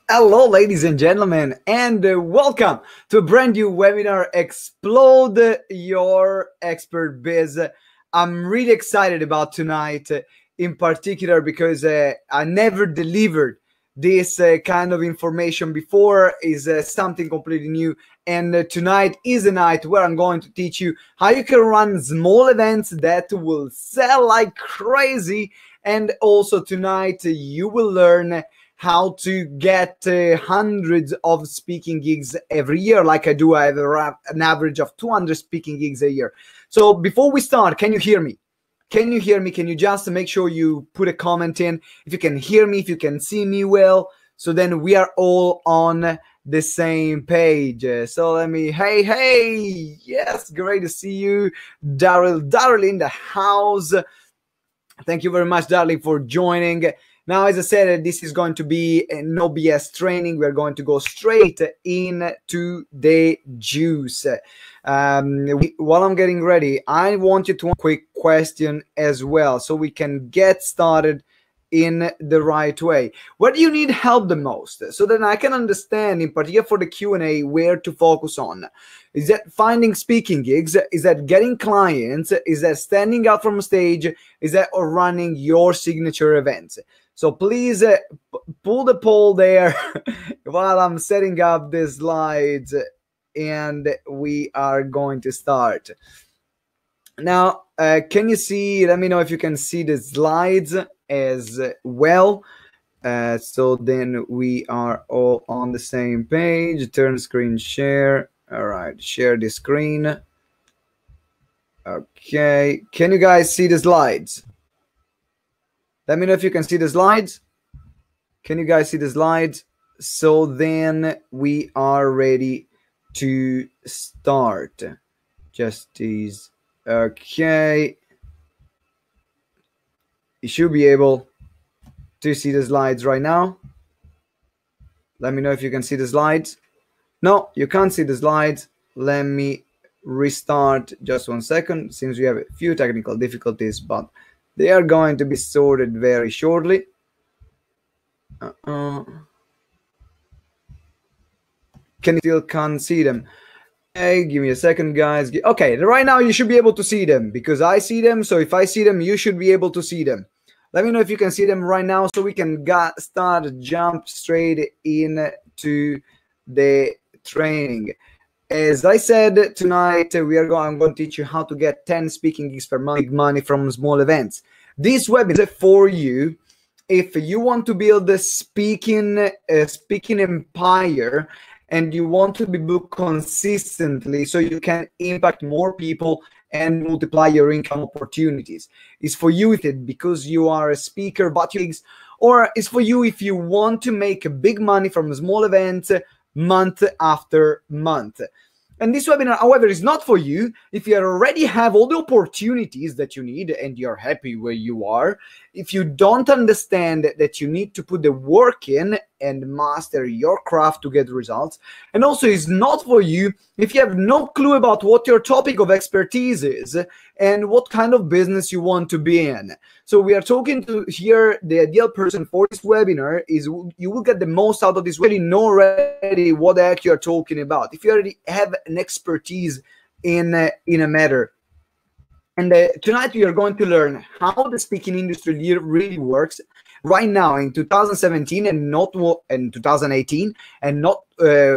Hello, ladies and gentlemen, and welcome to a brand new webinar, Explode Your Expert Biz. I'm really excited about tonight, in particular, because I never delivered this kind of information before. Is something completely new. And tonight is a night where I'm going to teach you how you can run small events that will sell like crazy. And also tonight, you will learn how to get hundreds of speaking gigs every year. Like I do, I have an average of 200 speaking gigs a year. So before we start, can you hear me? Can you hear me? Can you just make sure you put a comment in if you can hear me, if you can see me well, so then we are all on the same page. So let me, hey, yes, great to see you. Daryl in the house. Thank you very much, darling, for joining. Now, as I said, this is going to be a no BS training. We're going to go straight into the juice. While I'm getting ready, I want you to ask a quick question as well, so we can get started in the right way. Where do you need help the most? So that I can understand, in particular for the Q&A, where to focus on. Is that finding speaking gigs? Is that getting clients? Is that standing out from a stage? Is that running your signature events? So please pull the poll there while I'm setting up the slides, and we are going to start. Now, can you see, let me know if you can see the slides as well. So then we are all on the same page. Turn screen share. All right, share the screen. Okay, can you guys see the slides? Let me know if you can see the slides. Can you guys see the slides? So then we are ready to start. Just these. Okay. You should be able to see the slides right now. Let me know if you can see the slides. No, you can't see the slides. Let me restart just 1 second. Seems we have a few technical difficulties, but they are going to be sorted very shortly. Can you still can't see them? Hey, give me a second, guys. Okay, right now you should be able to see them because I see them. So if I see them, you should be able to see them. Let me know if you can see them right now, so we can jump straight into the training. As I said, tonight I'm going to teach you how to get 10 speaking gigs per month, money from small events. This webinar is for you if you want to build a speaking empire and you want to be booked consistently so you can impact more people and multiply your income opportunities. It's for you because you are a speaker, but or it's for you if you want to make big money from small events month after month. And this webinar, however, is not for you if you already have all the opportunities that you need and you're happy where you are. If you don't understand that you need to put the work in and master your craft to get results. And also it's not for you if you have no clue about what your topic of expertise is and what kind of business you want to be in. So we are talking to here, the ideal person for this webinar is you will get the most out of this. Really know already what the heck you're talking about. If you already have an expertise in a matter. And tonight we are going to learn how the speaking industry really works right now in 2017 and not in 2018 and not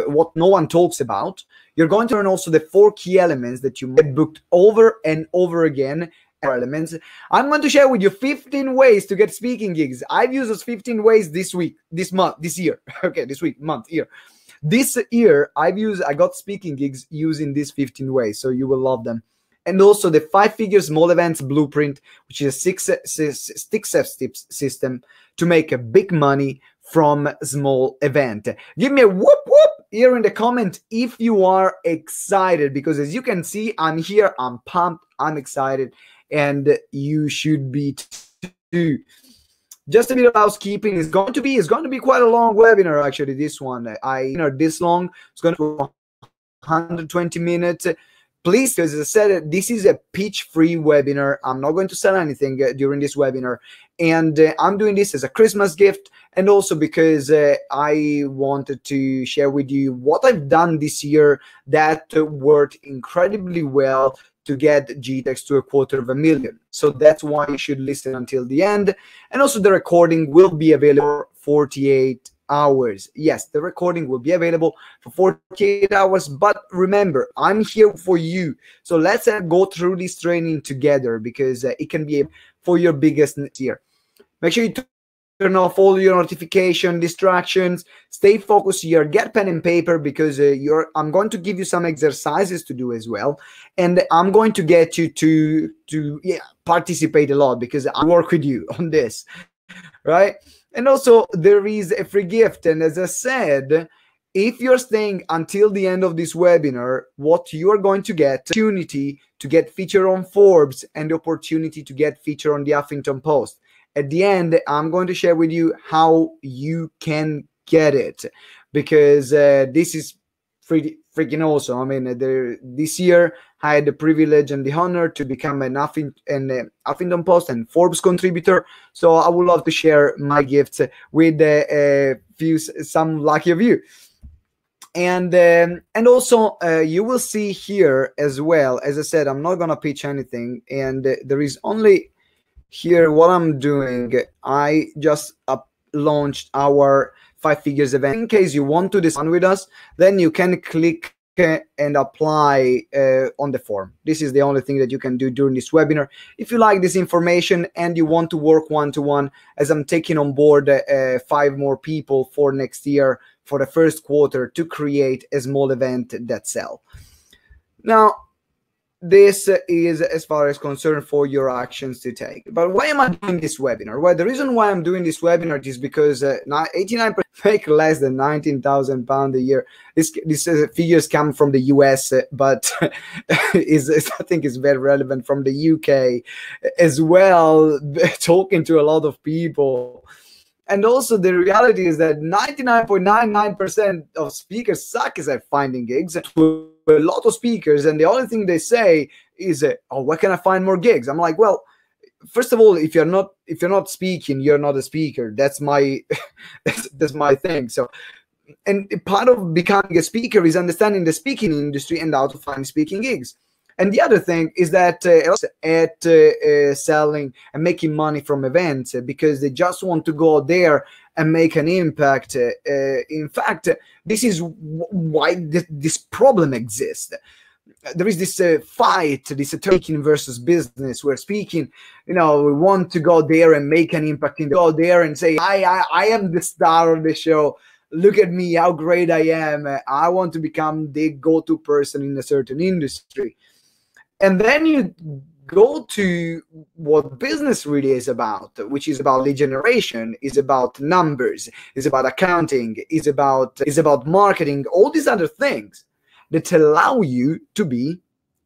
what no one talks about. You're going to learn also the 4 key elements that you get booked over and over again. Elements. I'm going to share with you 15 ways to get speaking gigs. I've used those 15 ways this year. Okay, this year. This year, I got speaking gigs using these 15 ways, so you will love them. And also the 5-figure small events blueprint, which is a 6 steps system to make a big money from a small event. Give me a whoop whoop here in the comment if you are excited, because as you can see, I'm here, I'm pumped, I'm excited, and you should be too. Just a bit of housekeeping. It's going to be quite a long webinar, actually. This one, this long. It's going to be 120 minutes. please, because as I said, this is a pitch-free webinar. I'm not going to sell anything during this webinar. And I'm doing this as a Christmas gift, and also because I wanted to share with you what I've done this year that worked incredibly well to get GTeX to $250,000. So that's why you should listen until the end. And also the recording will be available for 48 hours. Yes, the recording will be available for 48 hours. But remember, I'm here for you. So let's go through this training together, because it can be for your biggest year. Make sure you turn off all your notification distractions. Stay focused here. Get pen and paper, because I'm going to give you some exercises to do as well, and I'm going to get you to participate a lot, because I work with you on this, right? And also there is a free gift, and as I said, if you're staying until the end of this webinar, what you are going to get opportunity to get featured on Forbes and the opportunity to get featured on the Huffington Post. At the end, I'm going to share with you how you can get it, because this is freaking awesome. I mean, this year I had the privilege and the honor to become an Huffington Post and Forbes contributor. So I would love to share my gifts with some lucky of you. And also you will see here as well, as I said, I'm not gonna pitch anything, and there is only here what I'm doing. I just launched our 5 figures event. In case you want to discuss with us, then you can click and apply on the form. This is the only thing that you can do during this webinar. If you like this information and you want to work one-to-one, as I'm taking on board 5 more people for next year for the first quarter to create a small event that sell. Now, this is as far as concerned for your actions to take. But why am I doing this webinar? Well, the reason why I'm doing this webinar is because 89% make less than £19,000 a year. This figures come from the US, but I think it's very relevant from the UK as well, talking to a lot of people. And also the reality is that 99.99% of speakers suck at finding gigs. A lot of speakers, and the only thing they say is, "Oh, where can I find more gigs?" I'm like, well, first of all, if you're not speaking, you're not a speaker. That's my that's my thing. So, and part of becoming a speaker is understanding the speaking industry and how to find speaking gigs. And the other thing is that selling and making money from events, because they just want to go there and make an impact. In fact, this is why this problem exists. There is this fight, this speaking versus business, where speaking, we want to go there and make an impact, and go there and say, I am the star of the show. Look at me, how great I am. I want to become the go-to person in a certain industry. And then you go to what business really is about, which is about lead generation, is about numbers, is about accounting, is about marketing, all these other things that allow you to be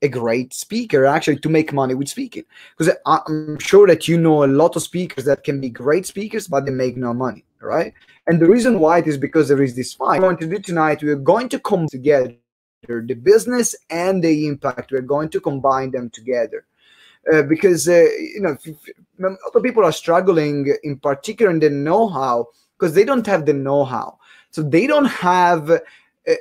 a great speaker, actually to make money with speaking. Because I'm sure that you know a lot of speakers that can be great speakers, but they make no money, right? And the reason why it is because there is this fight. What we're going to do tonight, we're going to come together, the business and the impact. We're going to combine them together, because a lot of people are struggling, in particular in the know-how, because they don't have the know-how. So they don't have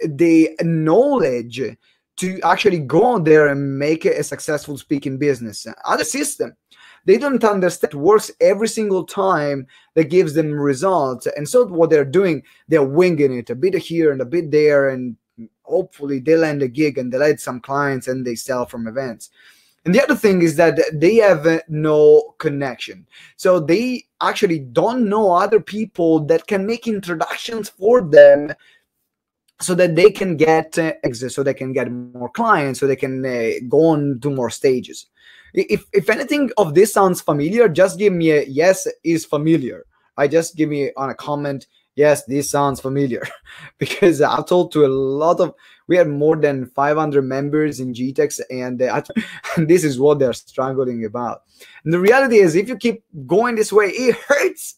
the knowledge to actually go out there and make a successful speaking business. Other system, they don't understand it works every single time that gives them results. And so what they're doing, they're winging it a bit here and a bit there, and hopefully they land a gig and they land some clients and they sell from events. And the other thing is that they have no connection. So they actually don't know other people that can make introductions for them, so that they can get exits, so they can get more clients, so they can go on to more stages. If anything of this sounds familiar, just give me a yes is familiar. Just give me on a comment, yes, this sounds familiar. Because I've told to a lot of, we have more than 500 members in GTeX, and this is what they're struggling about. And the reality is, if you keep going this way, it hurts.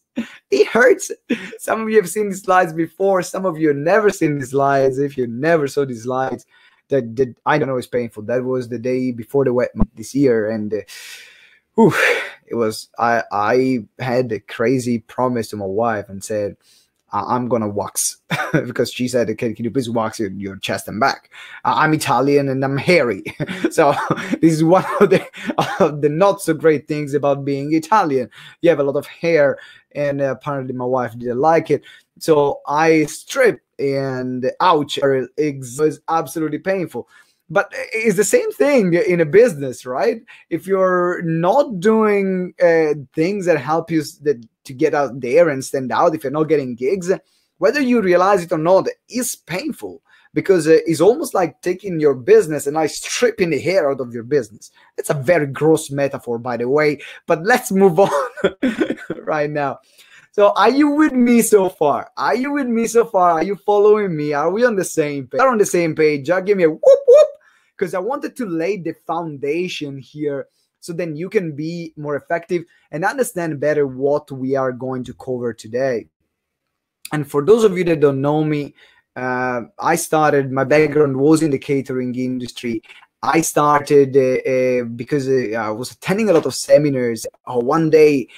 It hurts. Some of you have seen these slides before. Some of you have never seen these slides. If you never saw these slides, that I know is painful. That was the day before the wet month this year, and whew, it was. I had a crazy promise to my wife and said, I'm gonna wax because she said, can you please wax your chest and back? I'm Italian and I'm hairy. So this is one of the not so great things about being Italian. You have a lot of hair, and apparently my wife didn't like it. So I stripped, and ouch, it was absolutely painful. But it's the same thing in a business, right? If you're not doing things that help you to get out there and stand out, if you're not getting gigs, whether you realize it or not, it's painful, because it's almost like taking your business and stripping the hair out of your business. It's a very gross metaphor, by the way, but let's move on right now. So are you with me so far? Are you with me so far? Are you following me? Are we on the same page? Are on the same page? Just give me a whoop whoop, because I wanted to lay the foundation here so then you can be more effective and understand better what we are going to cover today. And for those of you that don't know me, my background was in the catering industry. I started because I was attending a lot of seminars. One day,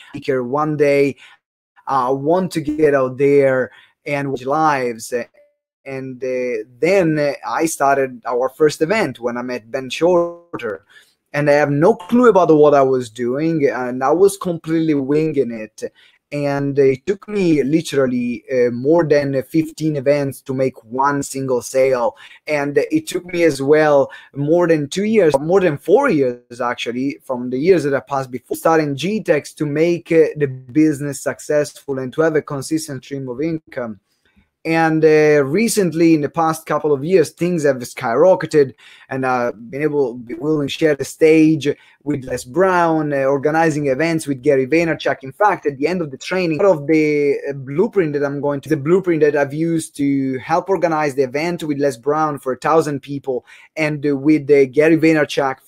I want to get out there and watch lives. And then I started our first event when I met Ben Shorter. And I have no clue about what I was doing, and I was completely winging it. And it took me literally more than 15 events to make one single sale. And it took me as well more than 2 years, more than 4 years actually, from the years that I passed before starting GTeX, to make the business successful and to have a consistent stream of income. And recently, in the past couple of years, things have skyrocketed, and I've been willing to share the stage with Les Brown, organizing events with Gary Vaynerchuk. In fact, at the end of the training, part of the blueprint that I've used to help organize the event with Les Brown for 1,000 people, and with Gary Vaynerchuk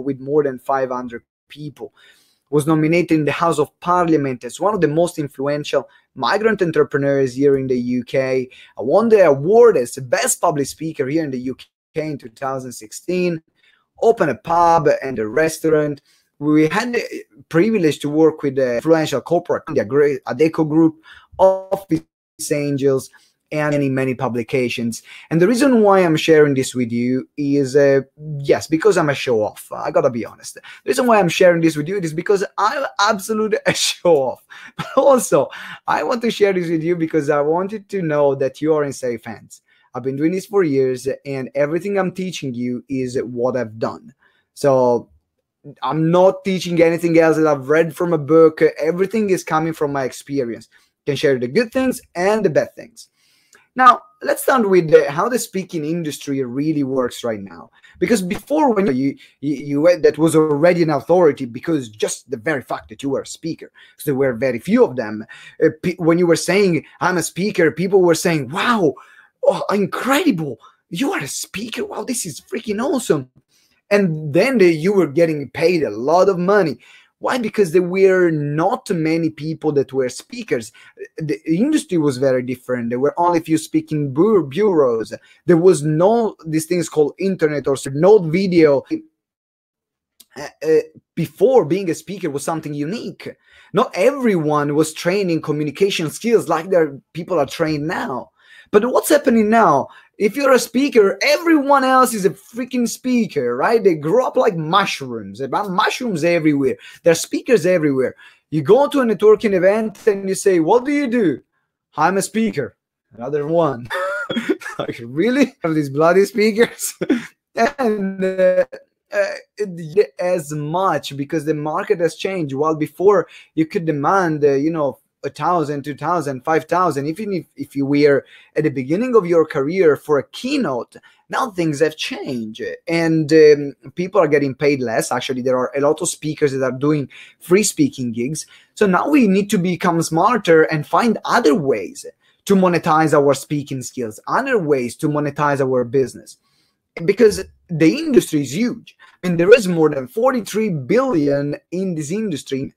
with more than 500 people, was nominated in the House of Parliament as one of the most influential migrant entrepreneurs here in the UK. I won the award as the best public speaker here in the UK in 2016, opened a pub and a restaurant. We had the privilege to work with the influential corporate, the Adecco Group, Office Angels, and many publications. And the reason why I'm sharing this with you is, yes, because I'm a show-off. I gotta be honest. The reason why I'm sharing this with you is because I'm absolutely a show-off. But also, I want to share this with you because I want you to know that you are in safe hands. I've been doing this for years, and everything I'm teaching you is what I've done. So I'm not teaching anything else that I've read from a book. Everything is coming from my experience. I can share the good things and the bad things. Now, let's start with how the speaking industry really works right now. Because before, when that was already an authority, because just the very fact that you were a speaker, because there were very few of them. When you were saying, I'm a speaker, people were saying, wow, oh, incredible, you are a speaker, wow, this is freaking awesome. And then you were getting paid a lot of money. Why? Because there were not many people that were speakers. The industry was very different. There were only a few speaking bureaus. There was no, these things called internet or no video. Before, being a speaker was something unique. Not everyone was trained in communication skills like people are trained now. But what's happening now? If you're a speaker, everyone else is a freaking speaker, right? They grow up like mushrooms. There are mushrooms everywhere. There are speakers everywhere. You go to a networking event and you say, what do you do? I'm a speaker. Another one. Like, really? These bloody speakers? And as much, because the market has changed. While before you could demand, 1,000, 2,000, 5,000, even if you were at the beginning of your career for a keynote, now things have changed, and people are getting paid less. Actually, there are a lot of speakers that are doing free speaking gigs. So now we need to become smarter and find other ways to monetize our speaking skills, other ways to monetize our business, because the industry is huge. I mean, there is more than 43 billion in this industry.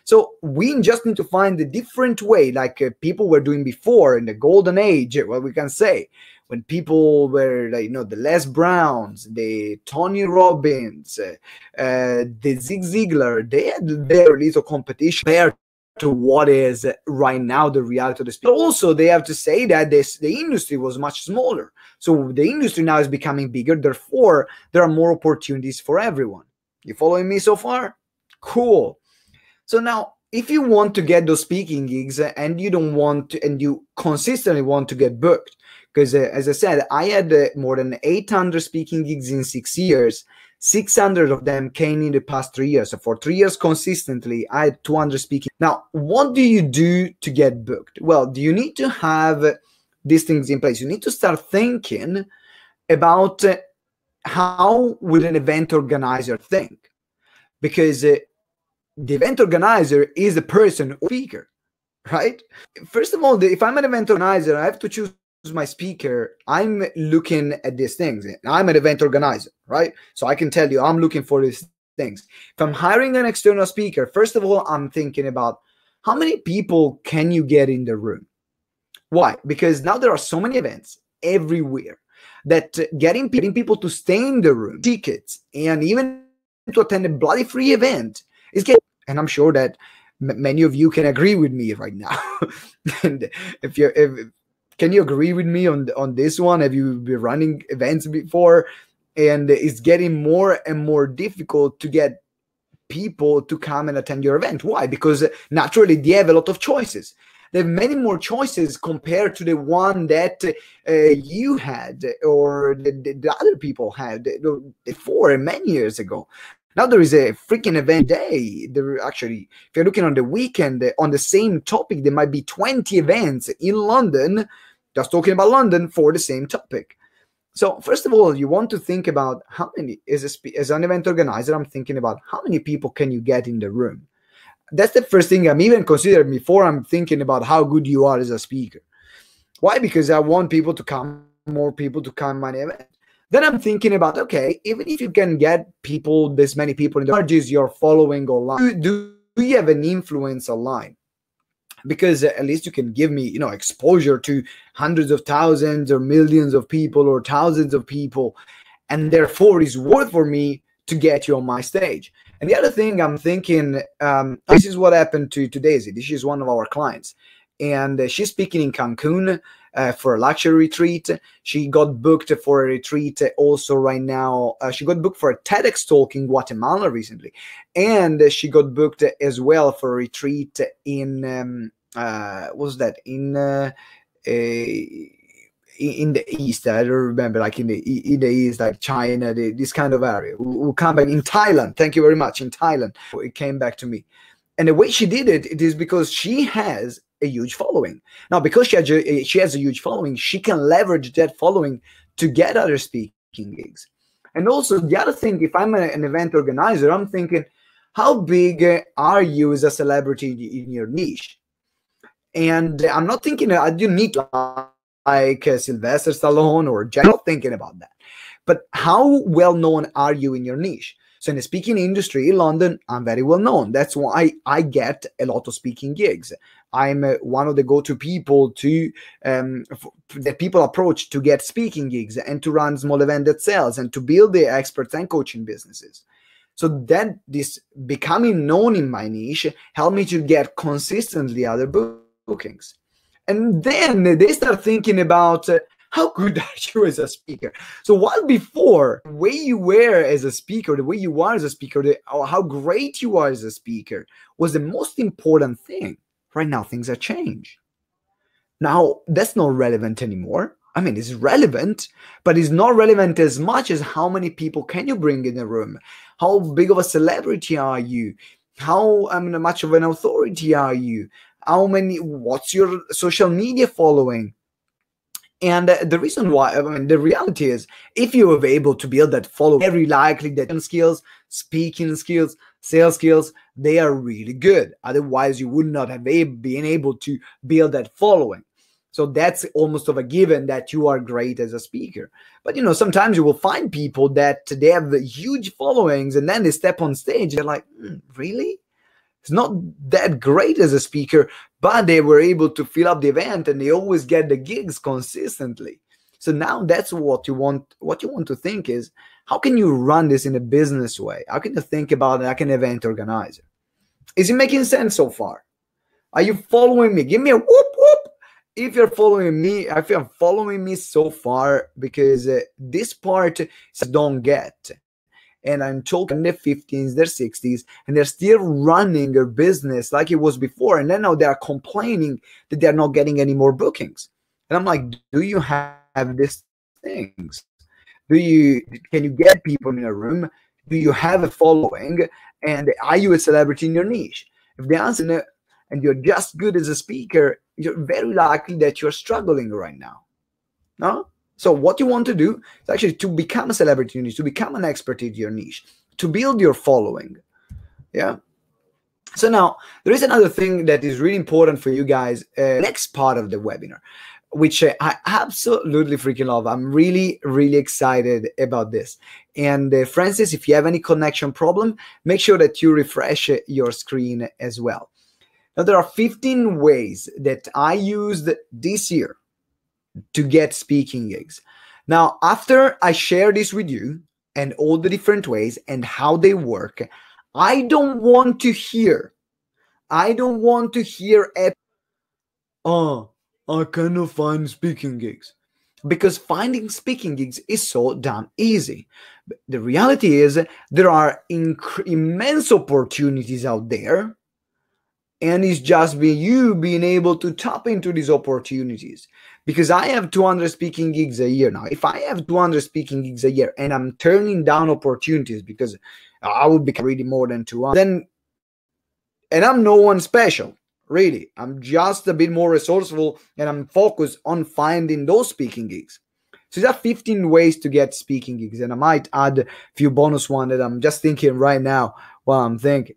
So we just need to find a different way, like people were doing before in the golden age, what we can say, when people were like, the Les Browns, the Tony Robbins, the Zig Ziglar, they had very little competition compared to what is right now the reality of the speaker. But also, they have to say that the industry was much smaller. So the industry now is becoming bigger. Therefore, there are more opportunities for everyone. You following me so far? Cool. So now, if you want to get those speaking gigs and you don't want to, and you consistently want to get booked, because as I said, I had more than 800 speaking gigs in 6 years. 600 of them came in the past 3 years. So for 3 years consistently, I had 200 speaking. Now, what do you do to get booked? Well, you need to have these things in place. You need to start thinking about how will an event organizer think? Because the event organizer is the person or speaker, right? First of all, if I'm an event organizer, I have to choose my speaker. I'm looking at these things. I'm an event organizer, right? So I can tell you I'm looking for these things. If I'm hiring an external speaker, first of all, I'm thinking about how many people can you get in the room? Why? Because now there are so many events everywhere that getting people to stay in the room, tickets, and even to attend a bloody free event is getting. And I'm sure that many of you can agree with me right now. And can you agree with me on this one? Have you been running events before? And it's getting more and more difficult to get people to come and attend your event. Why? Because naturally they have a lot of choices. They have many more choices compared to the one that you had or the other people had before many years ago. Now there is a freaking event day. There actually, if you're looking on the weekend on the same topic, there might be 20 events in London, just talking about London for the same topic. So first of all, you want to think about how many, as an event organizer, I'm thinking about how many people can you get in the room. That's the first thing I'm even considering before I'm thinking about how good you are as a speaker. Why? Because I want people to come, more people to come my event. Then I'm thinking about, okay, even if you can get people, this many people in the charges you're following online, do you have an influence online? Because at least you can give me, exposure to hundreds of thousands or millions of people or thousands of people. And therefore it's worth for me to get you on my stage. And the other thing I'm thinking, this is what happened to Daisy. This is one of our clients. And she's speaking in Cancun for a luxury retreat. She got booked for a retreat also right now. She got booked for a TEDx talk in Guatemala recently. And she got booked as well for a retreat in, what was that? In the East. I don't remember, like in the East, like China, this kind of area. We'll come back in Thailand. Thank you very much. In Thailand, it came back to me. And the way she did it, it is because she has a huge following. Now, because she has a huge following, she can leverage that following to get other speaking gigs. And also, the other thing, if I'm an event organizer, I'm thinking, how big are you as a celebrity in your niche? And I'm not thinking I do need like Sylvester Stallone or Jack. I'm not thinking about that. But how well known are you in your niche? So in the speaking industry in London, I'm very well known. That's why I get a lot of speaking gigs. I'm one of the go-to people to that people approach to get speaking gigs and to run small event that sells and to build the experts and coaching businesses. So then this becoming known in my niche helped me to get consistently other bookings. And then they start thinking about how good are you as a speaker? So while before, the way you were as a speaker, the way you are as a speaker, or how great you are as a speaker was the most important thing. Right now, things have changed. Now, that's not relevant anymore. I mean, it's relevant, but it's not relevant as much as how many people can you bring in the room? How big of a celebrity are you? How much of an authority are you? What's your social media following? And the reason why, the reality is, if you are able to build that following, very likely that skills, speaking skills, sales skills, they are really good. Otherwise, you would not have been able to build that following. So that's almost of a given that you are great as a speaker. But, sometimes you will find people that they have huge followings and then they step on stage. They're like, really? It's not that great as a speaker, but they were able to fill up the event and they always get the gigs consistently. So now that's what you want. What you want to think is, how can you run this in a business way? How can you think about it like an event organizer? Is it making sense so far? Are you following me? Give me a whoop whoop if you're following me. If you're following me so far, because this part don't get. And I'm talking their 15s, their 60s, and they're still running their business like it was before. And then now they are complaining that they're not getting any more bookings. And I'm like, do you have these things? Can you get people in a room? Do you have a following? And are you a celebrity in your niche? If the answer is no, and you're just good as a speaker, you're very likely that you're struggling right now. No? So what you want to do is actually to become a celebrity in your niche, to become an expert in your niche, to build your following. Yeah. So now there is another thing that is really important for you guys. Next part of the webinar, which I absolutely freaking love. I'm really, really excited about this. And Francis, if you have any connection problem, make sure that you refresh your screen as well. Now there are 15 ways that I used this year to get speaking gigs. Now, after I share this with you and all the different ways and how they work, I don't want to hear oh, I cannot find speaking gigs. Because finding speaking gigs is so damn easy. The reality is there are immense opportunities out there, and it's just you being able to tap into these opportunities. Because I have 200 speaking gigs a year now. If I have 200 speaking gigs a year and I'm turning down opportunities because I would be really more than 200, then, and I'm no one special, really. I'm just a bit more resourceful and I'm focused on finding those speaking gigs. So there are 15 ways to get speaking gigs, and I might add a few bonus ones that I'm just thinking right now while I'm thinking.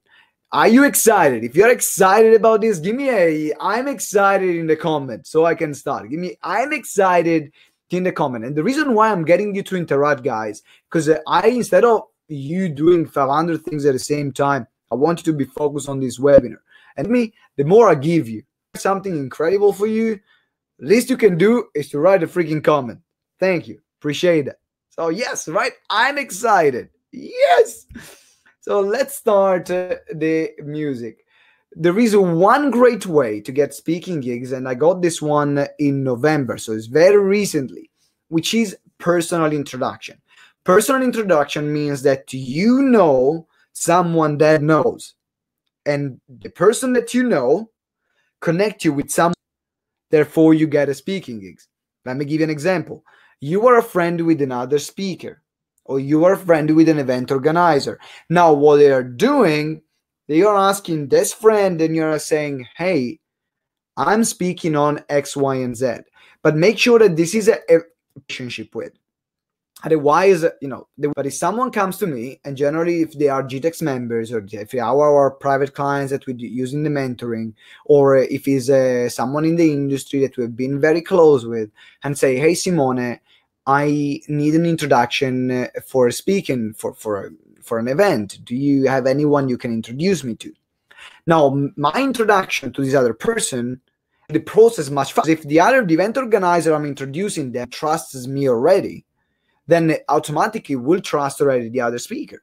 Are you excited? If you're excited about this, give me a I'm excited in the comment so I can start. Give me I'm excited in the comment. And the reason why I'm getting you to interact, guys, because instead of you doing 500 things at the same time, I want you to be focused on this webinar. And the more I give you something incredible for you, least you can do is to write a freaking comment. Thank you. Appreciate that. So yes, right? I'm excited. Yes. So let's start the music. There is one great way to get speaking gigs, and I got this one in November, so it's very recently, which is personal introduction. Personal introduction means that you know someone that knows, and the person that you know connect you with someone, therefore you get a speaking gigs. Let me give you an example. You are a friend with another speaker, or you are a friend with an event organizer. Now, what they are doing, they are asking this friend, and you're saying, hey, I'm speaking on X, Y, and Z. But make sure that this is a relationship with. Otherwise, but if someone comes to me, and generally if they are GTeX members, or if they are our private clients that we use in the mentoring, or if it's someone in the industry that we've been very close with, and say, hey, Simone, I need an introduction for speaking for an event. Do you have anyone you can introduce me to? Now, my introduction to this other person, the process much faster. If the event organizer I'm introducing them trusts me already, then automatically will trust already the other speaker.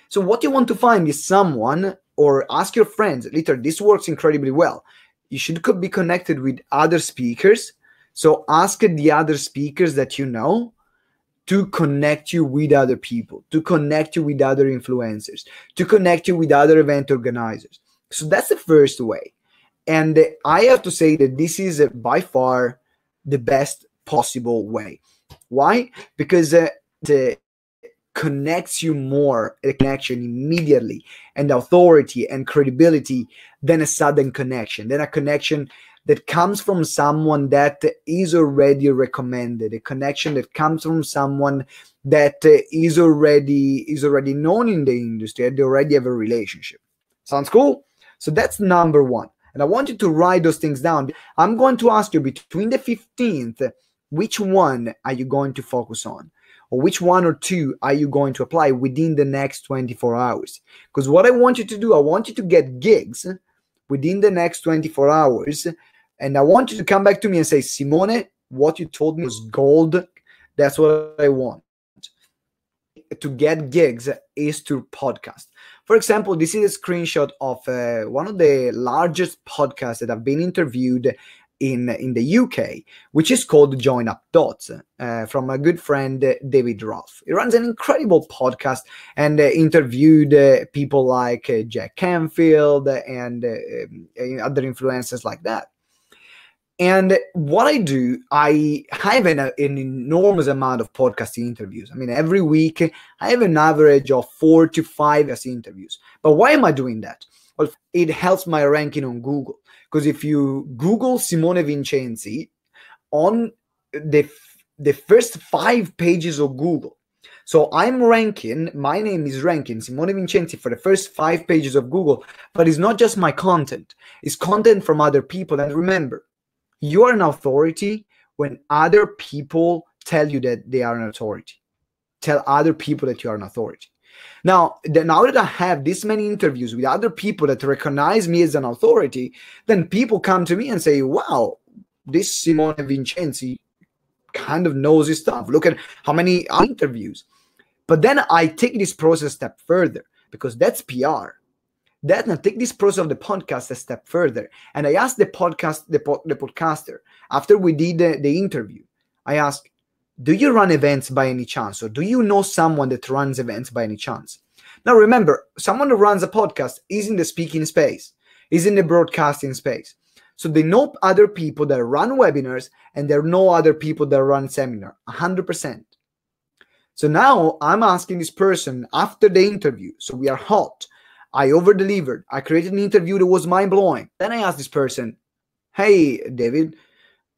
So what you want to find is someone, or ask your friends. Literally, this works incredibly well. You should be connected with other speakers. So ask the other speakers that you know to connect you with other people, to connect you with other influencers, to connect you with other event organizers. So that's the first way. And I have to say that this is by far the best possible way. Why? Because it connects you more, a connection immediately, and authority and credibility than a sudden connection, than a connection that comes from someone that is already recommended, a connection that comes from someone that is already known in the industry, and they already have a relationship. Sounds cool? So that's number one. And I want you to write those things down. I'm going to ask you between the 15th, which one are you going to focus on? Or which one or two are you going to apply within the next 24 hours? Because what I want you to do, I want you to get gigs within the next 24 hours. And I want you to come back to me and say, Simone, what you told me was gold. That's what I want. To get gigs is to podcast. For example, this is a screenshot of one of the largest podcasts that have been interviewed in the UK, which is called Join Up Dots, from a good friend, David Roth. He runs an incredible podcast and interviewed people like Jack Canfield and other influencers like that. And what I do, I have an enormous amount of podcast interviews. I mean, every week I have an average of 4 to 5 interviews. But why am I doing that? Well, it helps my ranking on Google. Because if you Google Simone Vincenzi, on the first 5 pages of Google, so I'm ranking, my name is ranking Simone Vincenzi for the first 5 pages of Google, but it's not just my content. It's content from other people. And remember, you are an authority when other people tell you that they are an authority. Tell other people that you are an authority. Now that I have this many interviews with other people that recognize me as an authority, then people come to me and say, wow, this Simone Vincenzi kind of knows his stuff. Look at how many interviews. But then I take this process a step further, because that's PR. Then I take this process of the podcast a step further, and I asked the podcaster, after we did the interview, I asked, do you run events by any chance? Or do you know someone that runs events by any chance? Now remember, someone who runs a podcast is in the speaking space, is in the broadcasting space. So they know other people that run webinars, and there are no other people that run seminar, 100%. So now I'm asking this person after the interview, so we are hot, I over-delivered. I created an interview that was mind-blowing. Then I asked this person, hey, David,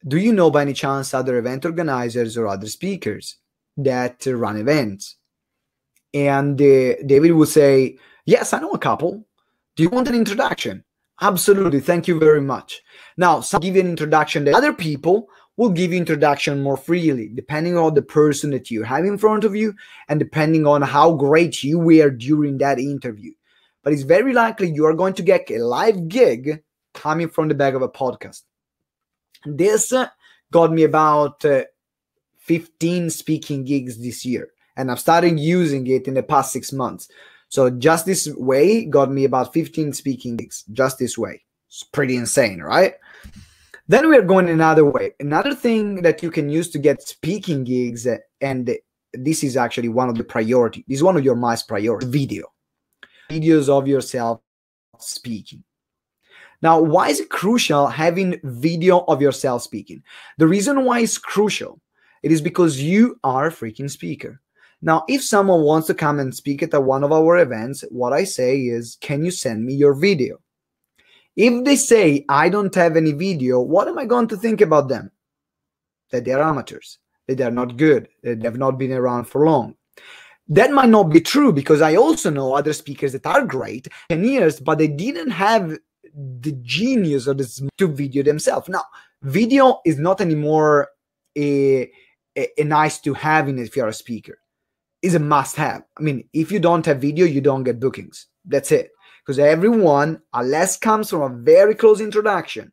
do you know by any chance other event organizers or other speakers that run events? And David would say, yes, I know a couple. Do you want an introduction? Absolutely. Thank you very much. Now, some give you an introduction. The other people will give you introduction more freely, depending on the person that you have in front of you and depending on how great you were during that interview. But it's very likely you are going to get a live gig coming from the back of a podcast. This got me about 15 speaking gigs this year, and I've started using it in the past 6 months. So just this way got me about 15 speaking gigs, just this way. It's pretty insane, right? Then we are going another way. Another thing that you can use to get speaking gigs, and this is actually one of the priority. This is one of your most priority, video. Videos of yourself speaking. Now, why is it crucial having video of yourself speaking? The reason why it's crucial, it is because you are a freaking speaker. Now, if someone wants to come and speak at one of our events, what I say is, can you send me your video? If they say, I don't have any video, what am I going to think about them? That they're amateurs, that they're not good, that they've not been around for long. That might not be true, because I also know other speakers that are great 10 years, but they didn't have the genius of this to video themselves. Now, video is not anymore a nice to have in if you're a speaker. It's a must have. I mean, if you don't have video, you don't get bookings. That's it. Because everyone, unless comes from a very close introduction,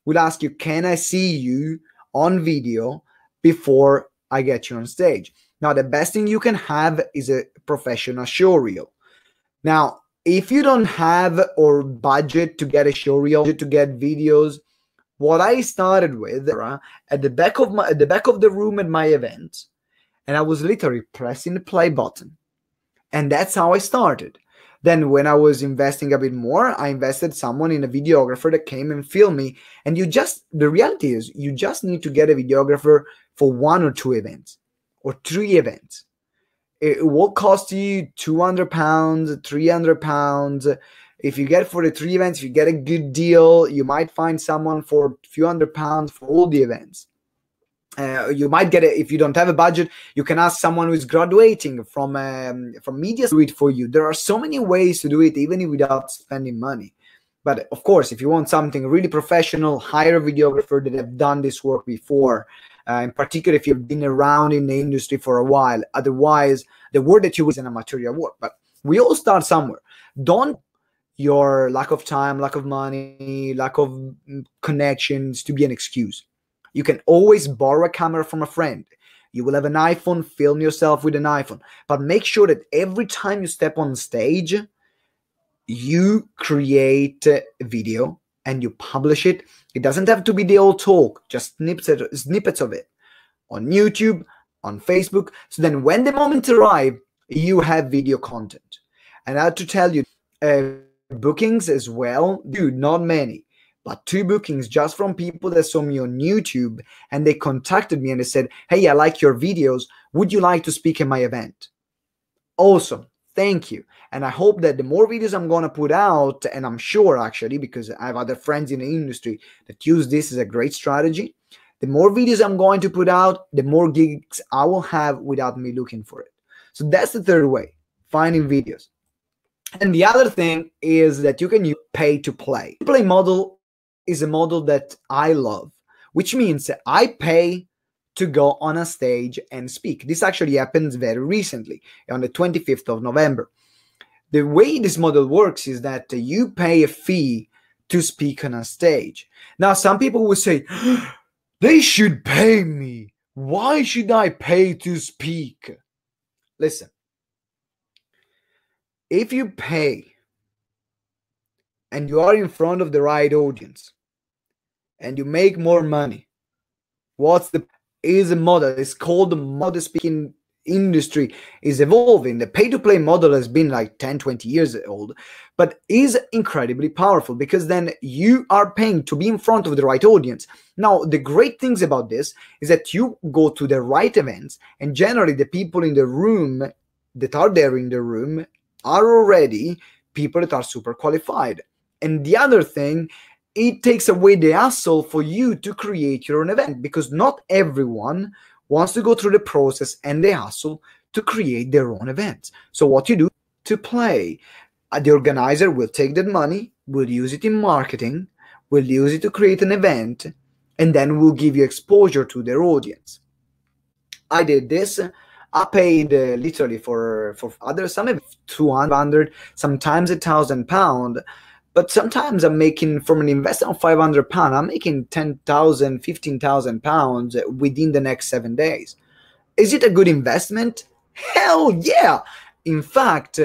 will ask you, can I see you on video before I get you on stage? Now, the best thing you can have is a professional showreel. Now, if you don't have or budget to get a showreel, to get videos, what I started with at the back of the room at my event, and I was literally pressing the play button, and that's how I started. Then, when I was investing a bit more, I invested someone in a videographer that came and filmed me. And the reality is, you just need to get a videographer for 1 or 2 events. Or 3 events. It will cost you £200, £300. If you get for the 3 events, if you get a good deal, you might find someone for a few £100 for all the events. You might get it if you don't have a budget. You can ask someone who is graduating from media to do it for you. There are so many ways to do it, even without spending money. But of course, if you want something really professional, hire a videographer that have done this work before. In particular, if you've been around in the industry for a while. Otherwise, the word that you use is an amateur work. But we all start somewhere. Don't your lack of time, lack of money, lack of connections to be an excuse. You can always borrow a camera from a friend. You will have an iPhone, film yourself with an iPhone. But make sure that every time you step on stage, you create a video and you publish it. It doesn't have to be the whole talk, just snippets of it on YouTube, on Facebook. So then when the moment arrives, you have video content. And I have to tell you, bookings as well, dude, not many, but 2 bookings just from people that saw me on YouTube, and they contacted me and they said, hey, I like your videos. Would you like to speak at my event? Awesome. Thank you. And I hope that the more videos I'm going to put out, and I'm sure actually, because I have other friends in the industry that use this as a great strategy, the more videos I'm going to put out, the more gigs I will have without me looking for it. So that's the third way, finding videos. And the other thing is that you can use pay to play. Play model is a model that I love, which means I pay to go on a stage and speak. This actually happens very recently, on the 25th of November. The way this model works is that you pay a fee to speak on a stage. Now, some people will say, they should pay me. Why should I pay to speak? Listen, if you pay and you are in front of the right audience and you make more money, is a model. It's called the model speaking industry is evolving. The pay-to-play model has been like 10, 20 years old, but is incredibly powerful because then you are paying to be in front of the right audience. Now, the great things about this is that you go to the right events, and generally the people in the room that are there in the room are already people that are super qualified. And the other thing, it takes away the hassle for you to create your own event, because not everyone wants to go through the process and the hassle to create their own events. So what you do to play, the organizer will take that money, will use it in marketing, will use it to create an event, and then will give you exposure to their audience. I did this. I paid literally for others, some 200, sometimes £1,000. But sometimes I'm making, from an investment of £500, I'm making £10,000, £15,000 within the next 7 days. Is it a good investment? Hell yeah! In fact,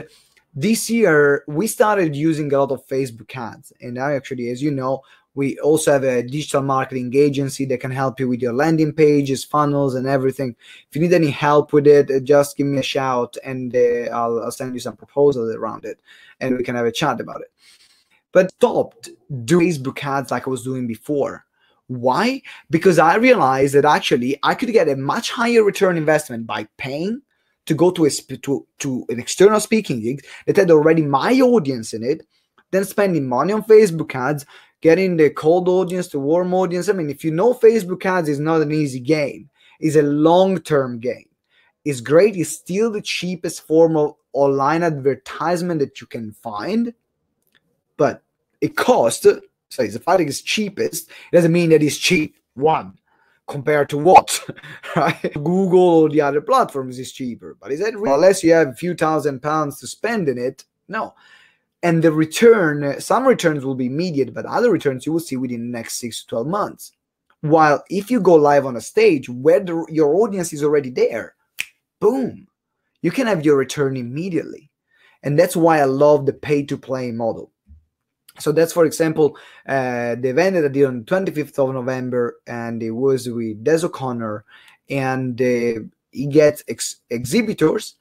this year we started using a lot of Facebook ads. And I actually, as you know, we also have a digital marketing agency that can help you with your landing pages, funnels, and everything. If you need any help with it, just give me a shout and I'll send you some proposals around it and we can have a chat about it. But stopped doing Facebook ads like I was doing before. Why? Because I realized that actually I could get a much higher return investment by paying to go to an external speaking gig that had already my audience in it, than spending money on Facebook ads, getting the cold audience to warm audience. I mean, if you know, Facebook ads is not an easy game. It's a long-term game. It's great. It's still the cheapest form of online advertisement that you can find. But it costs, so the fact it's cheapest, it doesn't mean that it's cheap. One, compared to what? Right? Google or the other platforms is cheaper. But is that real? Unless you have a few £1,000s to spend in it, no. And the return, some returns will be immediate, but other returns you will see within the next 6 to 12 months. While if you go live on a stage where your audience is already there, boom, you can have your return immediately. And that's why I love the pay-to-play model. So that's, for example, the event that I did on the 25th of November, and it was with Des O'Connor, and he gets exhibitors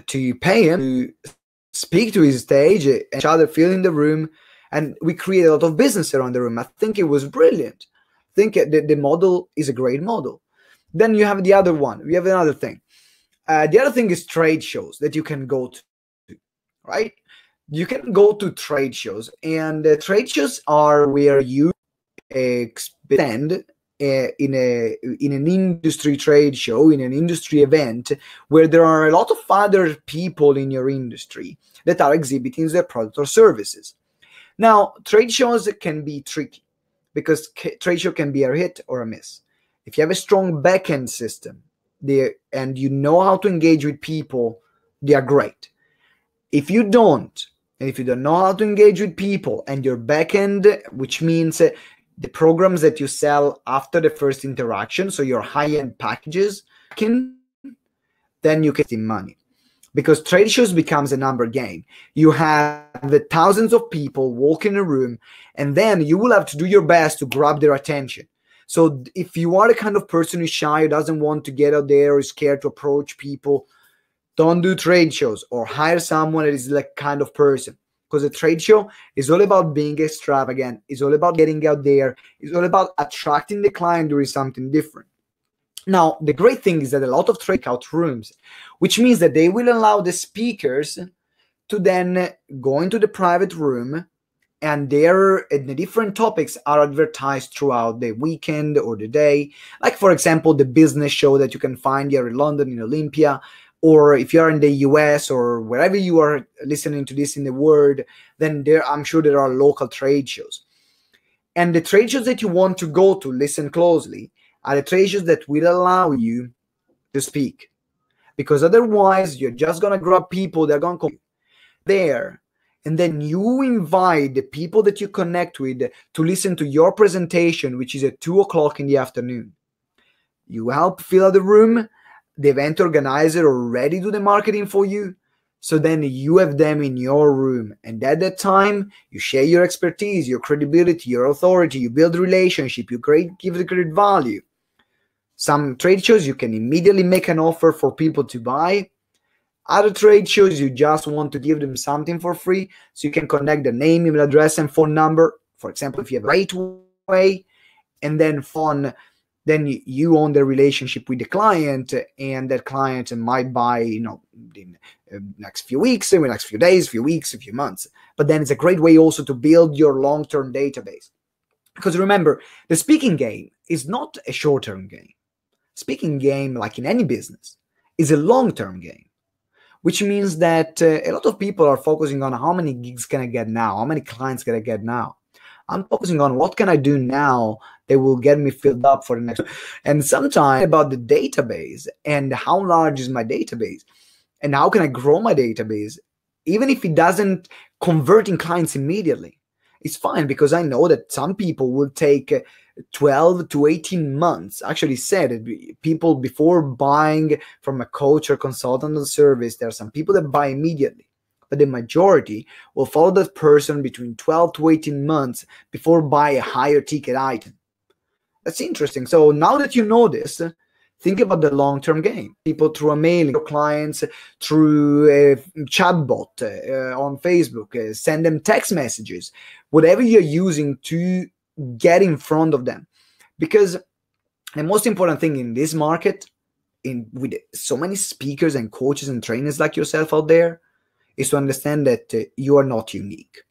to pay him to speak to his stage, and each other fill in the room, and we create a lot of business around the room. I think it was brilliant. I think the model is a great model. Then you have the other one. We have another thing. The other thing is trade shows that you can go to, right? You can go to trade shows, and trade shows are where you stand in an industry trade show, in an industry event, where there are a lot of other people in your industry that are exhibiting their product or services. Now, trade shows can be tricky because trade show can be a hit or a miss. If you have a strong backend system and you know how to engage with people, they are great. If you don't, and if you don't know how to engage with people, and your backend, which means the programs that you sell after the first interaction, so your high-end packages, then you can see money. Because trade shows becomes a number game. You have the thousands of people walk in a room, and then you will have to do your best to grab their attention. So if you are the kind of person who's shy, who doesn't want to get out there, or is scared to approach people, don't do trade shows, or hire someone that is that kind of person. Because a trade show is all about being extravagant. It's all about getting out there. It's all about attracting the client doing something different. Now, the great thing is that a lot of breakout rooms, which means that they will allow the speakers to then go into the private room, and the different topics are advertised throughout the weekend or the day. Like, for example, the business show that you can find here in London, in Olympia, or if you're in the US or wherever you are listening to this in the world, then I'm sure there are local trade shows. And the trade shows that you want to go to, listen closely, are the trade shows that will allow you to speak. Because otherwise, you're just going to grab people, they're going to come there. And then you invite the people that you connect with to listen to your presentation, which is at 2 o'clock in the afternoon. You help fill out the room. The event organizer already do the marketing for you. So then you have them in your room. And at that time, you share your expertise, your credibility, your authority. You build a relationship. You give the great value. Some trade shows, you can immediately make an offer for people to buy. Other trade shows, you just want to give them something for free. So you can connect the name, email address, and phone number. For example, if you have a great way, and then phone, then you own the relationship with the client, and that client might buy, in the next few weeks, in the next few days, few weeks, a few months. But then it's a great way also to build your long-term database. Because remember, the speaking game is not a short-term game. Speaking game, like in any business, is a long-term game, which means that a lot of people are focusing on how many gigs can I get now, how many clients can I get now. I'm focusing on what can I do now that will get me filled up for the next. And sometimes about the database and how large is my database and how can I grow my database, even if it doesn't convert in clients immediately. It's fine, because I know that some people will take 12 to 18 months. Actually said it, people before buying from a coach or consultant or service, there are some people that buy immediately. But the majority will follow that person between 12 to 18 months before buy a higher ticket item. That's interesting. So now that you know this, think about the long-term game. People through a mailing, your clients through a chatbot on Facebook, send them text messages, whatever you're using to get in front of them. Because the most important thing in this market, with so many speakers and coaches and trainers like yourself out there, is to understand that you are not unique.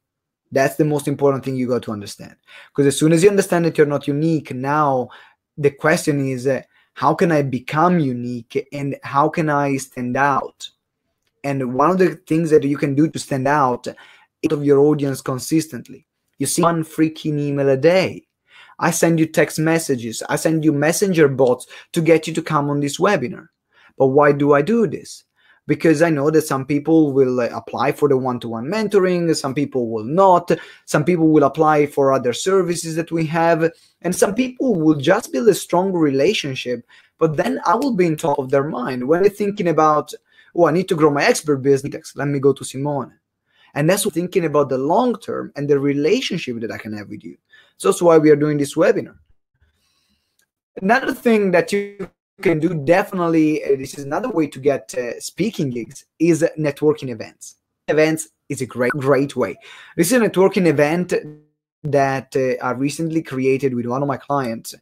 That's the most important thing you got to understand. Because as soon as you understand that you're not unique, now the question is, how can I become unique and how can I stand out? And one of the things that you can do to stand out is of your audience consistently. You see one freaking email a day. I send you text messages. I send you messenger bots to get you to come on this webinar. But why do I do this? Because I know that some people will apply for the one-to-one mentoring, some people will not, some people will apply for other services that we have, and some people will just build a strong relationship, but then I will be in top of their mind when they're thinking about, oh, I need to grow my expert business, let me go to Simone. And that's thinking about the long term and the relationship that I can have with you. So that's why we are doing this webinar. Another thing that you can do, definitely, this is another way to get speaking gigs, is networking events. Events is a great way. This is a networking event that I recently created with one of my clients,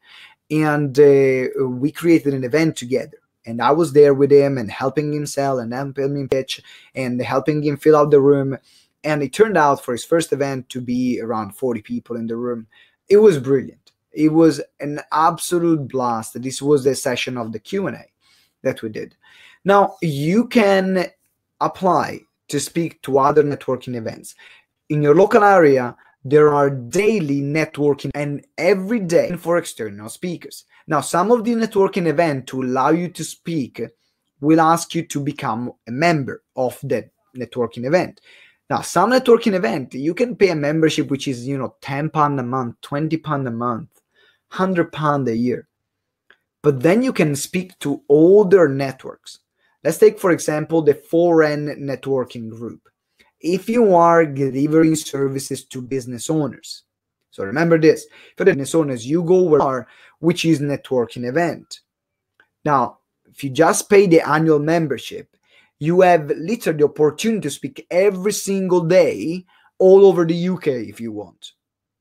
and we created an event together. And I was there with him and helping him sell and helping him pitch and helping him fill out the room. And it turned out for his first event to be around 40 people in the room. It was brilliant. It was an absolute blast. This was the session of the Q&A that we did. Now, you can apply to speak to other networking events. In your local area, there are daily networking and every day for external speakers. Now, some of the networking events to allow you to speak will ask you to become a member of that networking event. Now, some networking event, you can pay a membership, which is, £10 a month, £20 a month, £100 a year. But then you can speak to older networks. Let's take, for example, the 4N networking group. If you are delivering services to business owners, so remember this, for the business owners, you go where you are, which is networking event. Now, if you just pay the annual membership, you have literally the opportunity to speak every single day all over the UK if you want.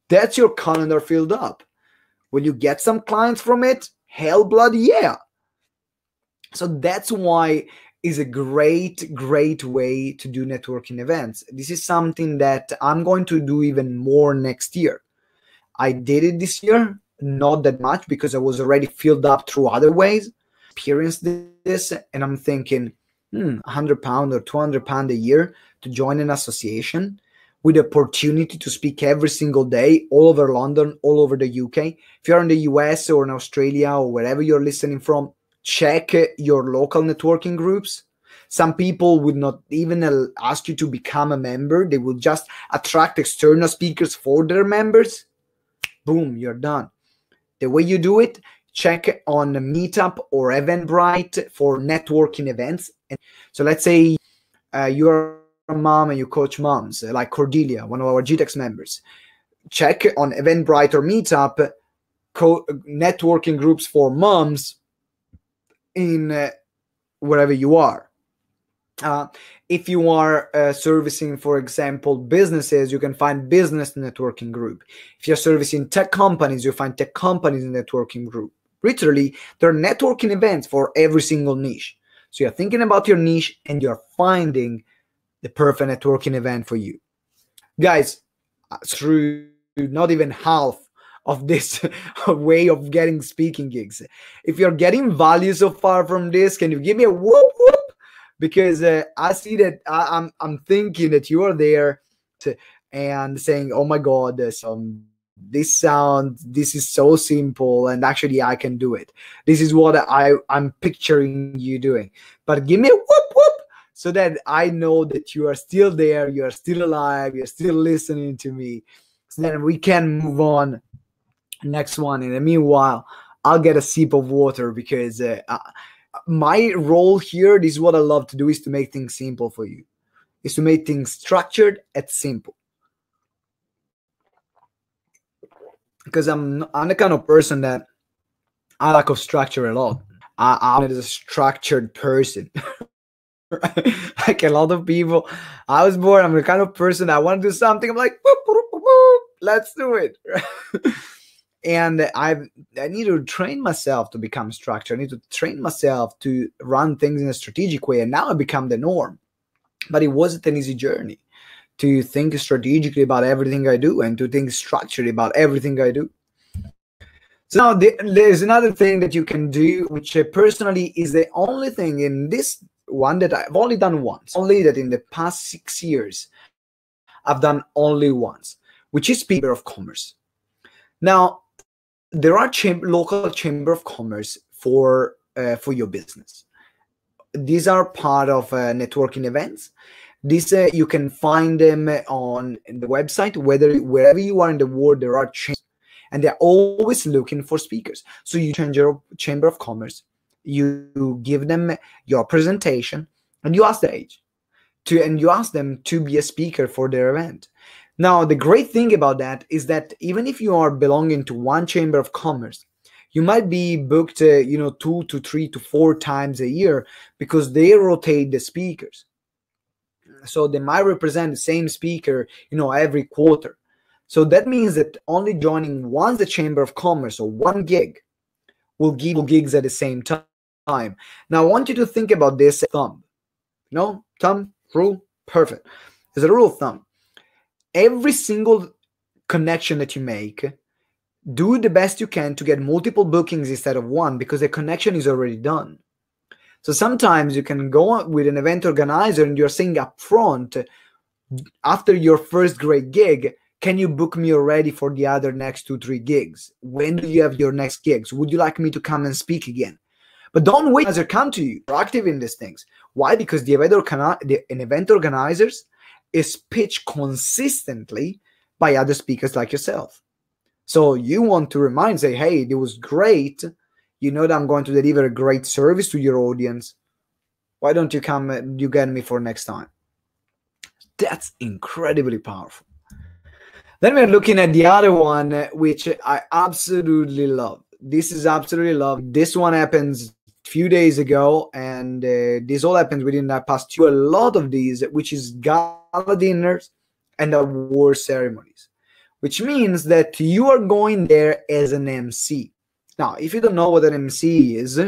That's your calendar filled up. Will you get some clients from it? Hell bloody yeah. So that's why it's a great way to do networking events. This is something that I'm going to do even more next year. I did it this year, not that much because I was already filled up through other ways. Experienced this, and I'm thinking, £100 or £200 a year to join an association with the opportunity to speak every single day all over London, all over the UK. If you're in the US or in Australia or wherever you're listening from, check your local networking groups. Some people would not even ask you to become a member. They will just attract external speakers for their members. Boom, you're done. The way you do it, check on Meetup or Eventbrite for networking events. And so let's say you're a mom and you coach moms, like Cordelia, one of our GTeX members. Check on Eventbrite or Meetup networking groups for moms in wherever you are. If you are servicing, for example, businesses, you can find business networking group. If you're servicing tech companies, you find tech companies networking group. Literally, there are networking events for every single niche. So you're thinking about your niche and you're finding the perfect networking event for you. Guys, through not even half of this way of getting speaking gigs. If you're getting value so far from this, can you give me a whoop whoop? Because I see that I'm thinking that you are there and saying, oh my God, this is so simple, and actually I can do it. This is what I'm picturing you doing. But give me a whoop whoop so that I know that you are still there, you are still alive, you're still listening to me. So then we can move on next one. In the meanwhile, I'll get a sip of water because my role here, this is what I love to do, is to make things simple for you. Is to make things structured and simple. Because I'm the kind of person that I lack of structure a lot. I'm a structured person. Like a lot of people, I was born, I'm the kind of person that I want to do something, I'm like, boop, boop, boop, boop, let's do it. And I need to train myself to become structured. I need to train myself to run things in a strategic way. And now I become the norm. But it wasn't an easy journey to think strategically about everything I do and to think structurally about everything I do. So now there's another thing that you can do, which personally is the only thing in this one that I've only done once. Only that in the past 6 years, I've done only once, which is Chamber of Commerce. Now, there are local Chamber of Commerce for your business. These are part of networking events. These you can find them on the website. Wherever you are in the world, there are chambers, and they're always looking for speakers. So you change your Chamber of Commerce, you give them your presentation, and you ask you ask them to be a speaker for their event. Now, the great thing about that is that even if you are belonging to one Chamber of Commerce, you might be booked, 2 to 3 to 4 times a year because they rotate the speakers. So they might represent the same speaker, every quarter. So that means that only joining once the Chamber of Commerce or one gig will give you gigs at the same time. Now, I want you to think about this thumb. Thumb rule, perfect. There's a rule of thumb. Every single connection that you make, do the best you can to get multiple bookings instead of one, because the connection is already done. So sometimes you can go with an event organizer and you're saying up front, after your first great gig, can you book me already for the other next 2-3 gigs? When do you have your next gigs? Would you like me to come and speak again? But don't wait as they come to you. You're active in these things. Why? Because the event organizers is pitched consistently by other speakers like yourself. So you want to remind, say, hey, it was great. You know that I'm going to deliver a great service to your audience. Why don't you come, you get me for next time? That's incredibly powerful. Then we're looking at the other one, which I absolutely love. This is absolutely love. This one happens a few days ago, and this all happens within the past year. A lot of these, which is gala dinners and award ceremonies, which means that you are going there as an MC. Now, if you don't know what an MC is,